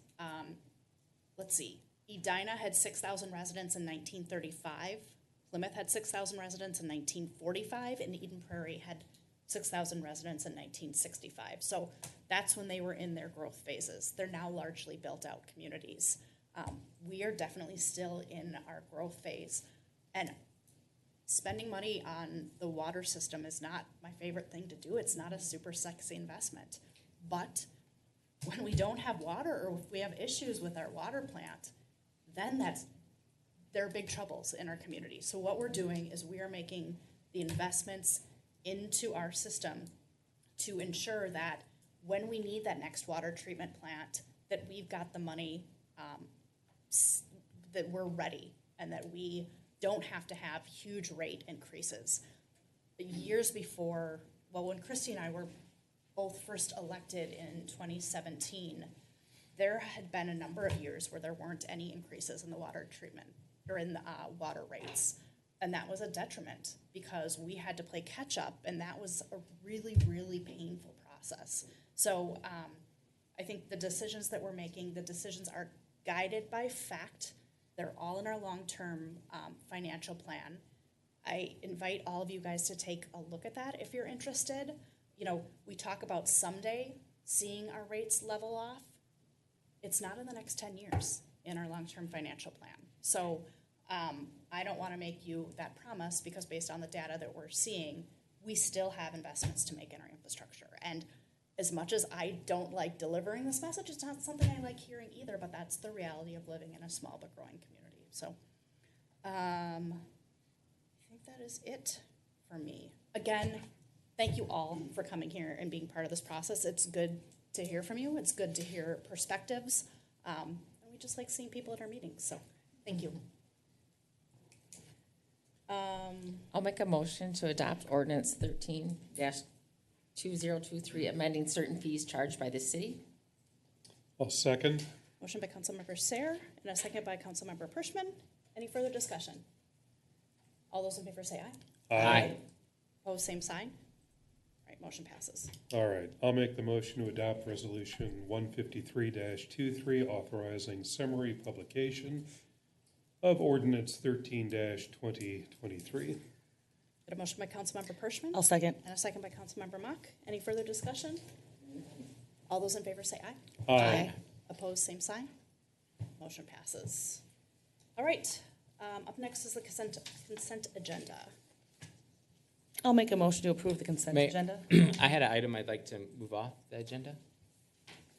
let's see, Edina had 6,000 residents in 1935, Plymouth had 6,000 residents in 1945, and Eden Prairie had 6,000 residents in 1965. So that's when they were in their growth phases. They're now largely built out communities. We are definitely still in our growth phase. And spending money on the water system is not my favorite thing to do. It's not a super sexy investment. But when we don't have water, or if we have issues with our water plant, then there are big troubles in our community. So what we're doing is we are making the investments into our system to ensure that when we need that next water treatment plant, that we've got the money, that we're ready, and that we don't have to have huge rate increases. Years before, well, when Christy and I were both first elected in 2017, there had been a number of years where there weren't any increases in the water treatment or in the water rates. And that was a detriment because we had to play catch up, and that was a really, really painful process. So I think the decisions that we're making, the decisions are guided by fact. They're all in our long-term financial plan. I invite all of you guys to take a look at that if you're interested. You know, we talk about someday seeing our rates level off. It's not in the next 10 years in our long-term financial plan. So I don't want to make you that promise because based on the data that we're seeing, we still have investments to make in our infrastructure. And as much as I don't like delivering this message, it's not something I like hearing either, but that's the reality of living in a small but growing community. So I think that is it for me. Again, thank you all for coming here and being part of this process. It's good to hear from you. It's good to hear perspectives. And we just like seeing people at our meetings. So thank you. I'll make a motion to adopt ordinance 13-2023, amending certain fees charged by the city. I'll second. Motion by Councilmember Sayre and a second by Councilmember Pershman. Any further discussion? All those in favor say aye. Aye. Opposed, same sign. All right, motion passes. All right, I'll make the motion to adopt resolution 153-23, authorizing summary publication of ordinance 13-2023. Got a motion by Councilmember Pershman. I'll second. And a second by Councilmember Mock. Any further discussion? All those in favor say aye. Aye. Opposed, same sign. Motion passes. All right, up next is the consent agenda. I'll make a motion to approve the consent May- agenda. I had an item I'd like to move off the agenda.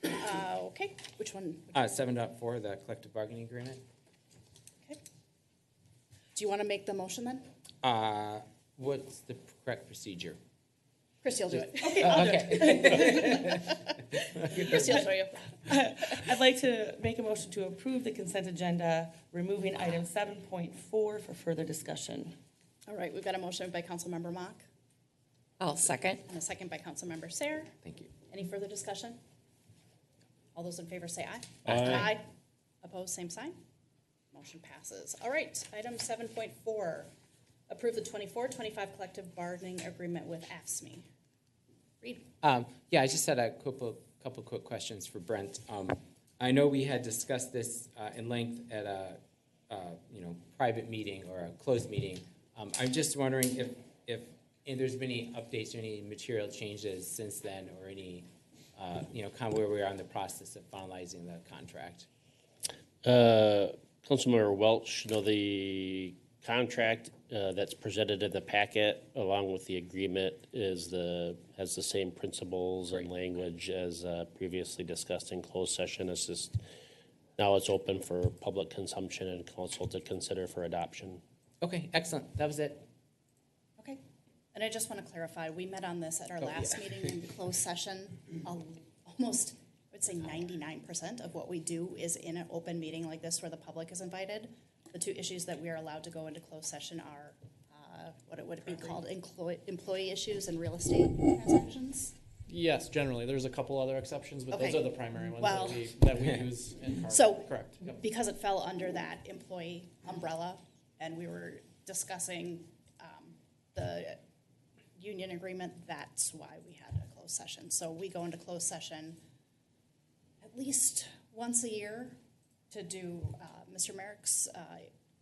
Okay, which one? 7.4, the collective bargaining agreement. Okay. Do you want to make the motion then? What's the correct procedure? Christy will do it. Okay, I'll do it. Christy will show you. I'd like to make a motion to approve the consent agenda, removing item 7.4 for further discussion. All right, we've got a motion by Councilmember Mock I'll second. and a second by Councilmember Sayre. Thank you. Any further discussion? All those in favor say aye. Aye. Opposed, same sign. Motion passes. All right, item 7.4, approve the 24-25 collective bargaining agreement with AFSCME. Read. Yeah, I just had a couple quick questions for Brent. I know we had discussed this in length at a private meeting or a closed meeting. I'm just wondering if there's been any updates or any material changes since then, or any kind of where we are in the process of finalizing the contract. Councilmember Welch, the contract that's presented in the packet, along with the agreement, has the same principles and language as previously discussed in closed session. It's just now it's open for public consumption and council to consider for adoption. Okay, excellent. That was it. Okay. And I just want to clarify, we met on this at our last meeting in closed session. Almost, I would say 99% of what we do is in an open meeting like this where the public is invited. The two issues that we are allowed to go into closed session are what it would be called employee issues and real estate transactions. Yes, generally. There's a couple other exceptions, but those Okay. are the primary ones Well- that we use in Carver. So, Correct. Yep. because it fell under that employee umbrella, and we were discussing the union agreement, that's why we had a closed session. So we go into closed session at least once a year to do Mr. Merrick's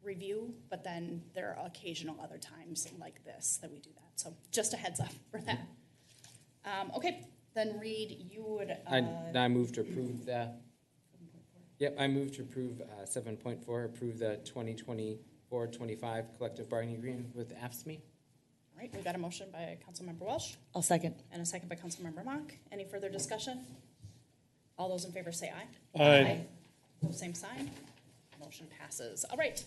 review, but then there are occasional other times like this that we do that. So just a heads up for that. Okay, then Reed, you would. I move to approve the. Yep, I move to approve 7.4, approve the 2024-25 collective bargaining agreement with AFSCME. All right, we've got a motion by Councilmember Welsh I'll second. and a second by Councilmember Mock. Any further discussion? All those in favor say aye. Aye. Opposed, same sign. Motion passes. All right.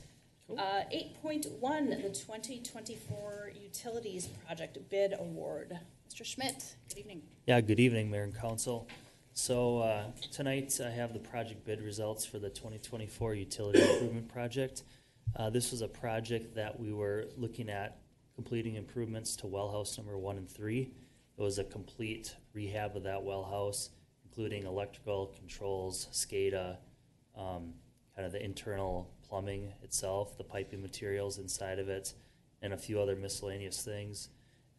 8.1, the 2024 Utilities Project Bid Award. Mr. Schmidt, good evening. Yeah, good evening, Mayor and Council. So tonight I have the project bid results for the 2024 Utility Improvement Project. This was a project that we were looking at completing improvements to well house number 1 and 3. It was a complete rehab of that well house, including electrical controls, SCADA, kind of the internal plumbing itself, the piping materials inside of it, and a few other miscellaneous things.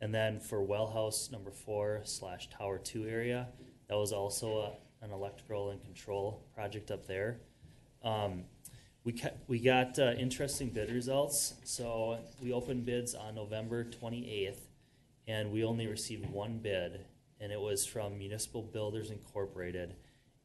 And then for well house number 4/Tower 2 area, that was also an electrical and control project up there. We got interesting bid results. So we opened bids on November 28th, and we only received one bid, and it was from Municipal Builders Incorporated,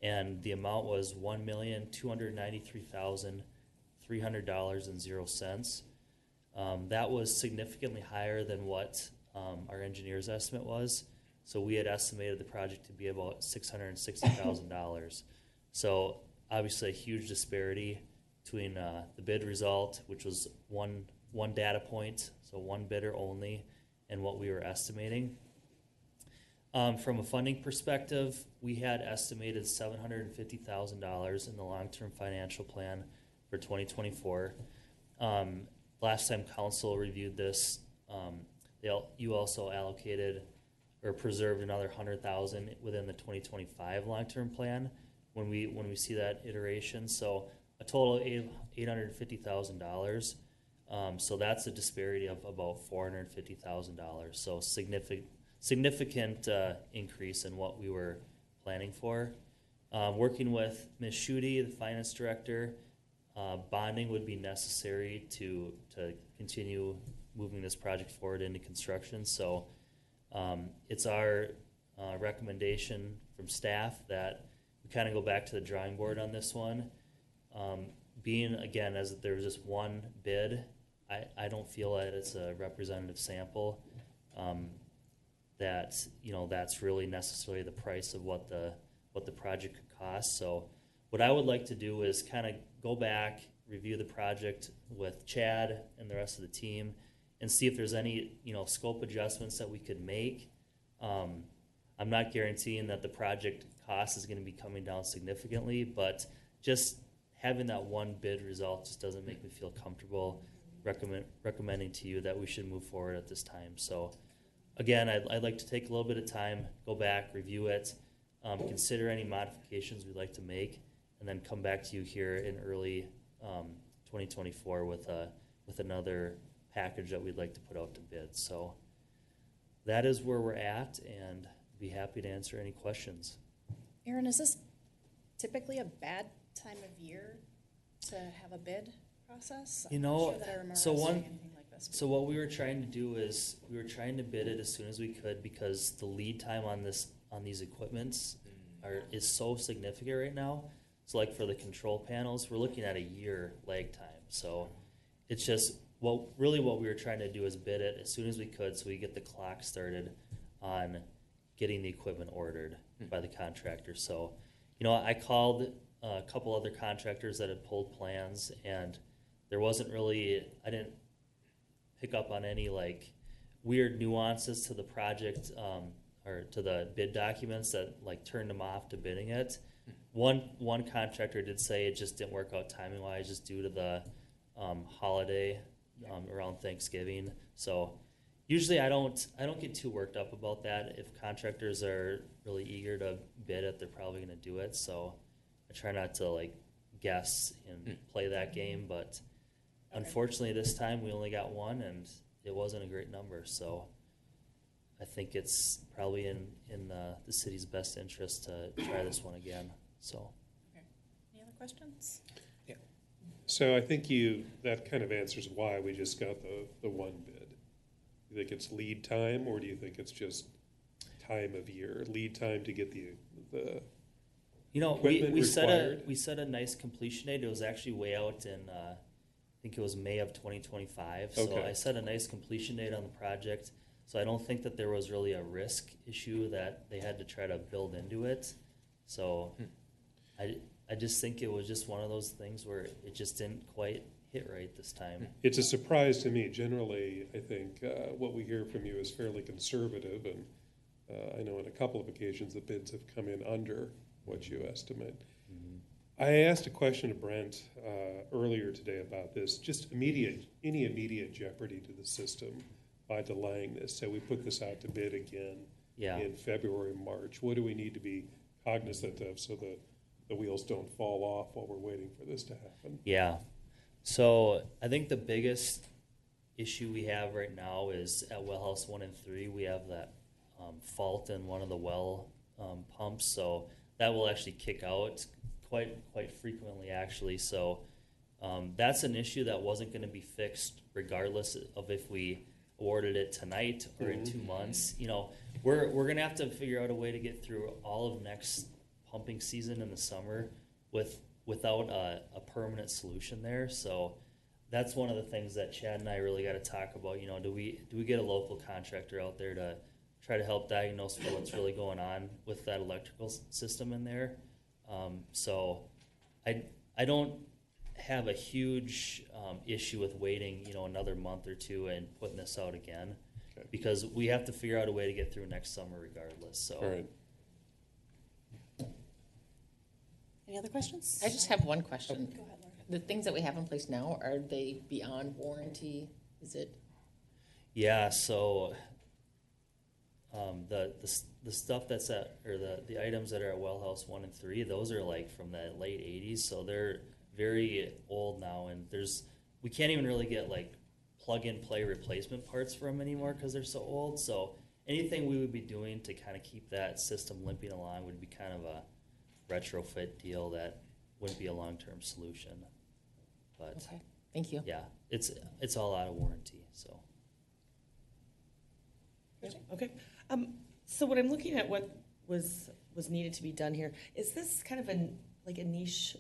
and the amount was $1,293,300.00. That was significantly higher than what our engineer's estimate was. So we had estimated the project to be about $660,000. So obviously a huge disparity between the bid result, which was one data point, so one bidder only, and what we were estimating. From a funding perspective, we had estimated $750,000 in the long-term financial plan for 2024. Last time council reviewed this, you also allocated or preserved another $100,000 within the 2025 long-term plan when we see that iteration. So a total of $850,000. So that's a disparity of about $450,000. So significant increase in what we were planning for. Working with Ms. Schutte, the finance director, bonding would be necessary to continue moving this project forward into construction. So it's our recommendation from staff that we kind of go back to the drawing board on this one. Being, again, as there was just one bid, I don't feel that it's a representative sample. That's really necessarily the price of what the project could cost. So what I would like to do is kind of go back, review the project with Chad and the rest of the team, and see if there's any scope adjustments that we could make. I'm not guaranteeing that the project cost is going to be coming down significantly, but just having that one bid result just doesn't make me feel comfortable recommending to you that we should move forward at this time. So again, I'd like to take a little bit of time, go back, review it, consider any modifications we'd like to make, and then come back to you here in early 2024 with another package that we'd like to put out to bid. So that is where we're at, and be happy to answer any questions. Aaron, is this typically a bad time of year to have a bid process? I'm not sure that I remember us doing anything like this before. So what we were trying to do is we were trying to bid it as soon as we could, because the lead time on these equipments is so significant right now. So like for the control panels, we're looking at a year lag time. So it's just what we were trying to do is bid it as soon as we could, so we get the clock started on getting the equipment ordered by the contractor. So, I called a couple other contractors that had pulled plans, and there wasn't really, I didn't pick up on any like weird nuances to the project or to the bid documents that like turned them off to bidding it. One contractor did say it just didn't work out timing wise, just due to the holiday around Thanksgiving. So usually I don't get too worked up about that. If contractors are really eager to bid it, they're probably going to do it. So I try not to like guess and play that game. But unfortunately, this time we only got one, and it wasn't a great number. So I think it's probably in the city's best interest to try this one again. So. Okay. Any other questions? So I think that kind of answers why we just got the one bid. You think it's lead time, or do you think it's just time of year, lead time to get the equipment we required? set a nice completion date. It was actually way out in I think it was May of 2025. So Okay. I set a nice completion date on the project. So I don't think that there was really a risk issue that they had to try to build into it. So I just think it was just one of those things where it just didn't quite hit right this time. It's a surprise to me. Generally, I think what we hear from you is fairly conservative, and I know on a couple of occasions the bids have come in under what you estimate. I asked a question to Brent earlier today about this, just any immediate jeopardy to the system by delaying this. So we put this out to bid again in February, March. What do we need to be cognizant of so that the wheels don't fall off while we're waiting for this to happen? Yeah. So I think the biggest issue we have right now is at well house 1 and 3, we have that fault in one of the well pumps. So that will actually kick out quite frequently, actually. So that's an issue that wasn't going to be fixed regardless of if we awarded it tonight or in 2 months. You know, we're going to have to figure out a way to get through all of next pumping season in the summer without a permanent solution there. So that's one of the things that Chad and I really got to talk about. You know, do we get a local contractor out there to try to help diagnose what's really going on with that electrical system in there? So I don't have a huge issue with waiting, you know, another month or two and putting this out again, because we have to figure out a way to get through next summer regardless. So. All right. Any other questions? I just have one question. Go ahead, Laura. The things that we have in place now, are they beyond warranty? Is it? Yeah, so the stuff that's at, or the items that are at well house 1 and 3, those are like from the late 80s, so they're very old now, and we can't even really get like plug-and-play replacement parts for them anymore because they're so old. So anything we would be doing to kind of keep that system limping along would be kind of a retrofit deal that wouldn't be a long-term solution. But Okay, thank you. yeah, it's all out of warranty. So Okay. So when I'm looking at what was needed to be done here, is this kind of a niche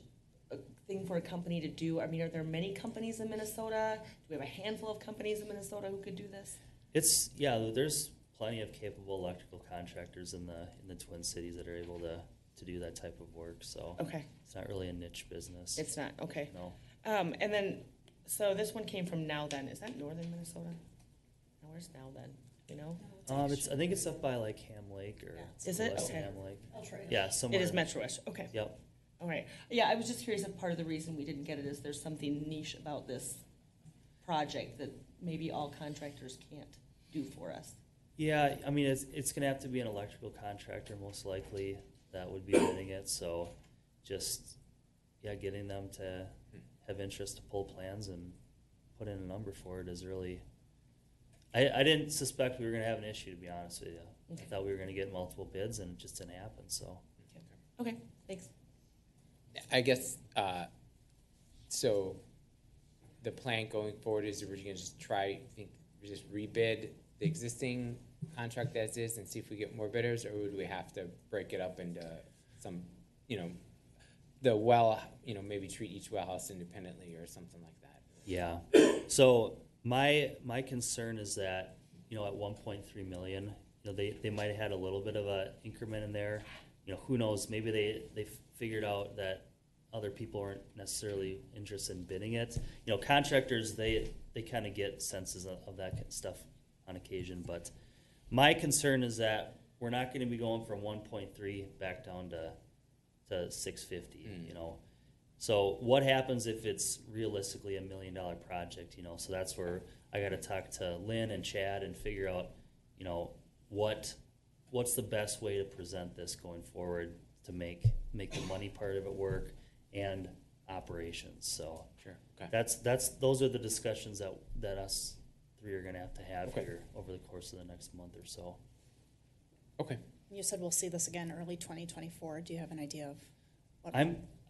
thing for a company to do? I mean, are there many companies in Minnesota? Do we have a handful of companies in Minnesota who could do this? there's plenty of capable electrical contractors in the Twin Cities that are able to do that type of work. So Okay. it's not really a niche business. It's not, okay. No. And then, so this one came from Now Then. Is that northern Minnesota? Now, where's Now Then? You know? I think it's up by like Ham Lake or Is it? West Okay. Ham Lake. Metro-ish. Yeah, somewhere. It is Metro-ish, okay. Yep. All right. Yeah, I was just curious if part of the reason we didn't get it is there's something niche about this project that maybe all contractors can't do for us. Yeah, I mean, it's going to have to be an electrical contractor most likely that would be bidding it. So just, getting them to have interest to pull plans and put in a number for it is really, I didn't suspect we were going to have an issue, to be honest with you. Okay. I thought we were going to get multiple bids and it just didn't happen, so. Okay, thanks. I guess, so the plan going forward is we're gonna just just rebid the existing contract as is and see if we get more bidders, or would we have to break it up into some, maybe treat each well house independently or something like that? Yeah. So my concern is that, at 1.3 million, they might have had a little bit of a increment in there. Who knows? Maybe they figured out that other people aren't necessarily interested in bidding it. Contractors, they kind of get senses of that kind of stuff on occasion. But my concern is that we're not going to be going from 1.3 back down to 650. So what happens if it's realistically $1 million project? So that's where I got to talk to Lynn and Chad and figure out, what's the best way to present this going forward to make the money part of it work and operations. So sure. Okay. those are the discussions that us three are going to have Okay. here over the course of the next month or so. Okay. You said we'll see this again early 2024. Do you have an idea of what?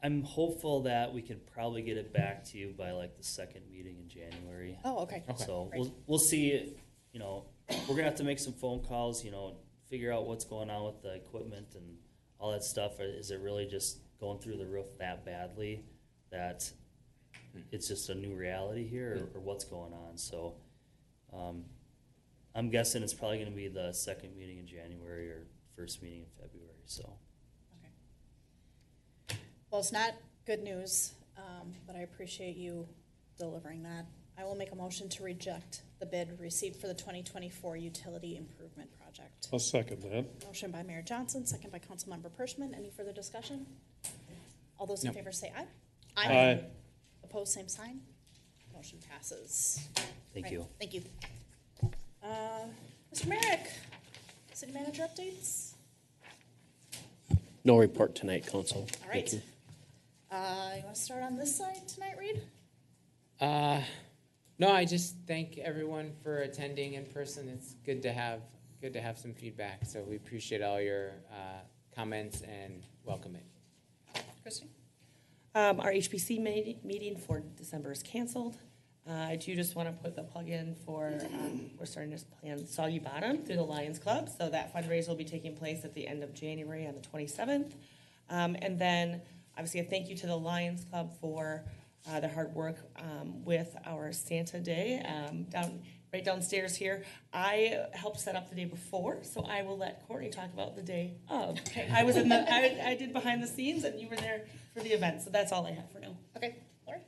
I'm hopeful that we can probably get it back to you by like the second meeting in January. Oh, okay. So Great. we'll see. We're gonna have to make some phone calls. Figure out what's going on with the equipment and all that stuff. Is it really just going through the roof that badly that it's just a new reality here, or what's going on? So I'm guessing it's probably going to be the second meeting in January or first meeting in February. So. Well, it's not good news, but I appreciate you delivering that. I will make a motion to reject the bid received for the 2024 utility improvement project. I'll second that. Motion by Mayor Johnson, second by Councilmember Pershman. Any further discussion? All those in favor say aye. Aye. Opposed, same sign. Motion passes. Thank Right, you. Thank you. Mr. Merrick, city manager updates? No report tonight, Council. All Thank right. you. You want to start on this side tonight, Reed? No, I just thank everyone for attending in person. It's good to have some feedback. So we appreciate all your comments and welcome it. Christy? Our HPC meeting for December is canceled. I do just want to put the plug in for, we're starting to plan Soggy Bottom through the Lions Club. So that fundraiser will be taking place at the end of January on the 27th. And then obviously a thank you to the Lions Club for their hard work with our Santa Day right downstairs here. I helped set up the day before, so I will let Courtney talk about the day of. Okay. I did behind the scenes, and you were there for the event, so that's all I have for now. Okay, Lori?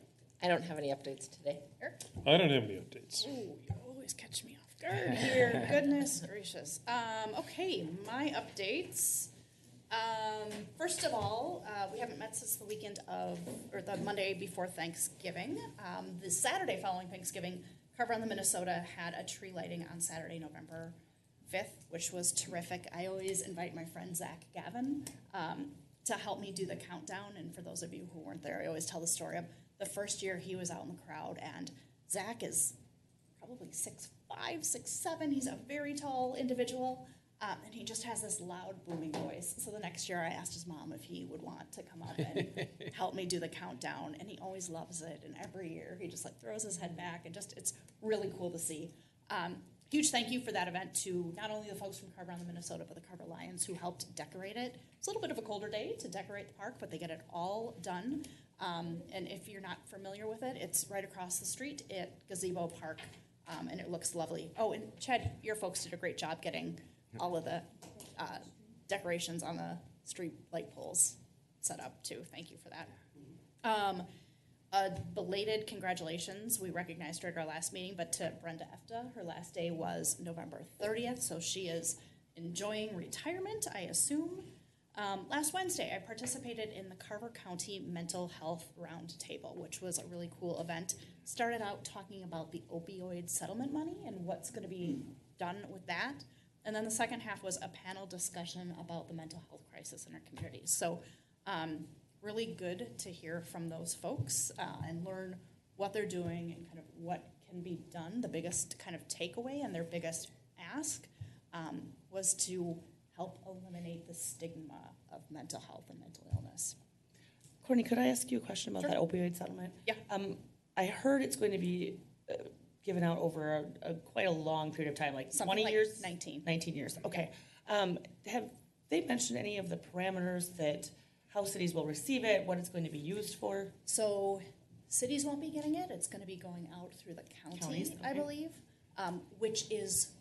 I don't have any updates today. Eric? I don't have any updates. Ooh, you always catch me off guard here. Goodness gracious. Okay, my updates. First of all, we haven't met since the weekend of, or the Monday before Thanksgiving. The Saturday following Thanksgiving, Carver on the Minnesota had a tree lighting on Saturday, November 5th, which was terrific. I always invite my friend Zach Gavin to help me do the countdown. And for those of you who weren't there, I always tell the story of the first year he was out in the crowd. And Zach is probably 6'5", 6'7". He's a very tall individual. And he just has this loud, booming voice. So the next year I asked his mom if he would want to come up and help me do the countdown. And he always loves it. And every year he just like throws his head back and just, it's really cool to see. Huge thank you for that event to not only the folks from Carver on the Minnesota, but the Carver Lions who helped decorate it. It's a little bit of a colder day to decorate the park, but they get it all done. And if you're not familiar with it, it's right across the street at Gazebo Park. And it looks lovely. Oh, and Chad, your folks did a great job getting all of the decorations on the street light poles set up too. Thank you for that. A belated congratulations. We recognized her at our last meeting, but to Brenda Efta, her last day was November 30th, so she is enjoying retirement, I assume. Last Wednesday, I participated in the Carver County Mental Health Roundtable, which was a really cool event. Started out talking about the opioid settlement money and what's going to be done with that. And then the second half was a panel discussion about the mental health crisis in our communities. So really good to hear from those folks and learn what they're doing and kind of what can be done. The biggest kind of takeaway and their biggest ask was to help eliminate the stigma of mental health and mental illness. Courtney, could I ask you a question about Sure. that opioid settlement? Yeah. I heard it's going to be given out over quite a long period of time, like Something 20 like years? 19. 19 years, okay. Have they mentioned any of the parameters that how cities will receive it, what it's going to be used for? So cities won't be getting it. It's going to be going out through the county, Counties, I okay. believe, which is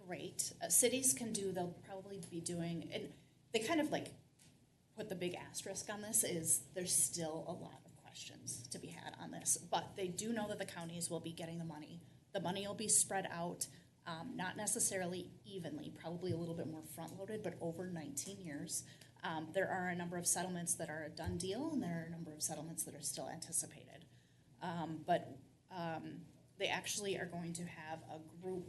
great. Cities can do, they'll probably be doing, and they kind of like put the big asterisk on this is there's still a lot of questions to be had on this, but they do know that the counties will be getting the money. The money will be spread out, not necessarily evenly, probably a little bit more front-loaded, but over 19 years. There are a number of settlements that are a done deal, and there are a number of settlements that are still anticipated. But they actually are going to have a group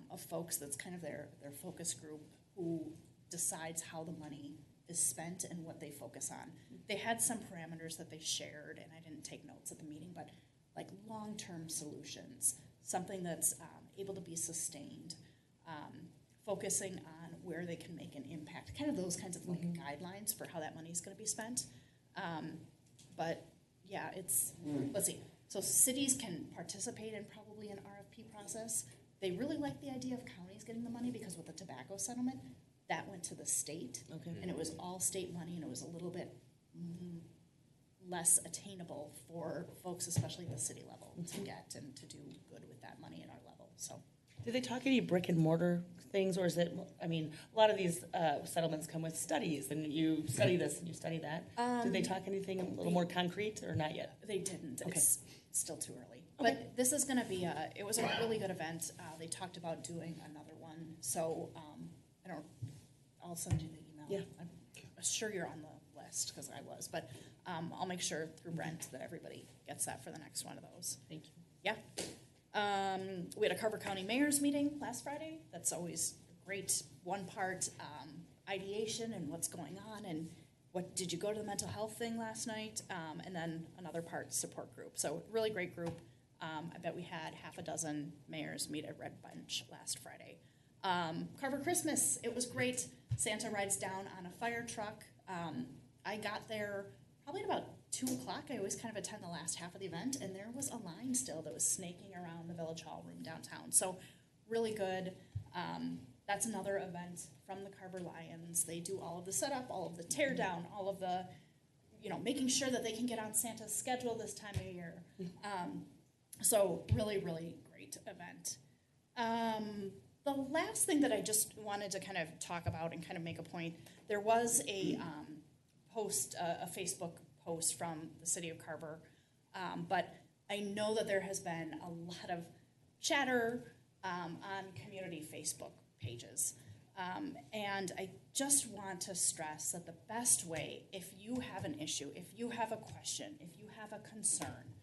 of folks that's kind of their focus group who decides how the money is spent and what they focus on. They had some parameters that they shared, and I didn't take notes at the meeting, but like long-term solutions, something that's able to be sustained, focusing on where they can make an impact, kind of those kinds of like guidelines for how that money is going to be spent. But yeah, it's, let's see. So cities can participate in probably an RFP process. They really like the idea of counties getting the money because with the tobacco settlement, that went to the state. Okay. And it was all state money, and it was a little bit less attainable for folks, especially at the city level, to get and to do good with that money in our level. So Did they talk any brick and mortar things, or is it, I mean, a lot of these settlements come with studies, and you study this and you study that. Did they talk anything a little more concrete, or not yet? They didn't. Okay. It's still too early. But this is going to be it was a really good event. They talked about doing another one. So I'll send you the email. Yeah. I'm sure you're on the list because I was. But I'll make sure through Brent that everybody gets that for the next one of those. Thank you. Yeah. We had a Carver County Mayor's meeting last Friday. That's always great. One part ideation and what's going on, and what did you go to the mental health thing last night, and then another part support group. So really great group. I bet we had half a dozen mayors meet at Red Bench last Friday. Carver Christmas, it was great. Santa rides down on a fire truck. I got there probably at about 2 o'clock. I always kind of attend the last half of the event, and there was a line still that was snaking around the Village Hall room downtown. So really good. That's another event from the Carver Lions. They do all of the setup, all of the tear down, all of the, making sure that they can get on Santa's schedule this time of year. So really, really great event. The last thing that I just wanted to kind of talk about and kind of make a point, there was a a Facebook post from the city of Carver, but I know that there has been a lot of chatter on community Facebook pages. And I just want to stress that the best way, if you have an issue, if you have a question, if you have a concern,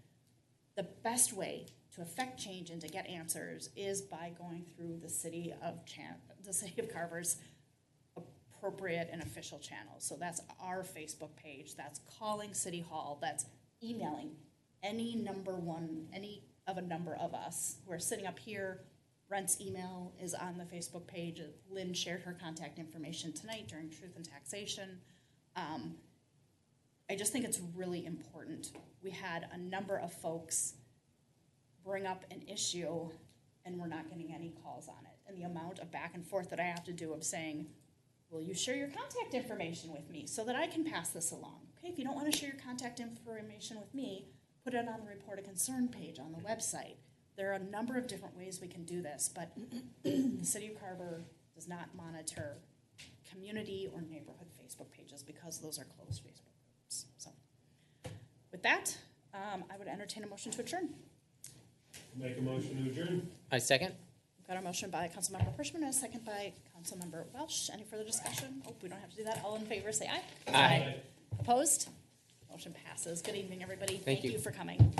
the best way to affect change and to get answers is by going through the city of Carver's appropriate and official channels. So that's our Facebook page, that's calling City Hall, that's emailing any of a number of us who are sitting up here. Brent's email is on the Facebook page. Lynn shared her contact information tonight during Truth and Taxation. I just think it's really important. We had a number of folks bring up an issue, and we're not getting any calls on it. And the amount of back and forth that I have to do of saying, will you share your contact information with me so that I can pass this along? Okay, if you don't want to share your contact information with me, put it on the Report a Concern page on the website. There are a number of different ways we can do this, but the City of Carver does not monitor community or neighborhood Facebook pages because those are closed Facebook groups. So with that, I would entertain a motion to adjourn. Make a motion to adjourn. I second. We've got a motion by Councilmember Hirschman and a second by Councilmember Welsh. Any further discussion? Oh, we don't have to do that. All in favor, say aye. Aye. Opposed? Motion passes. Good evening, everybody. Thank you. You for coming.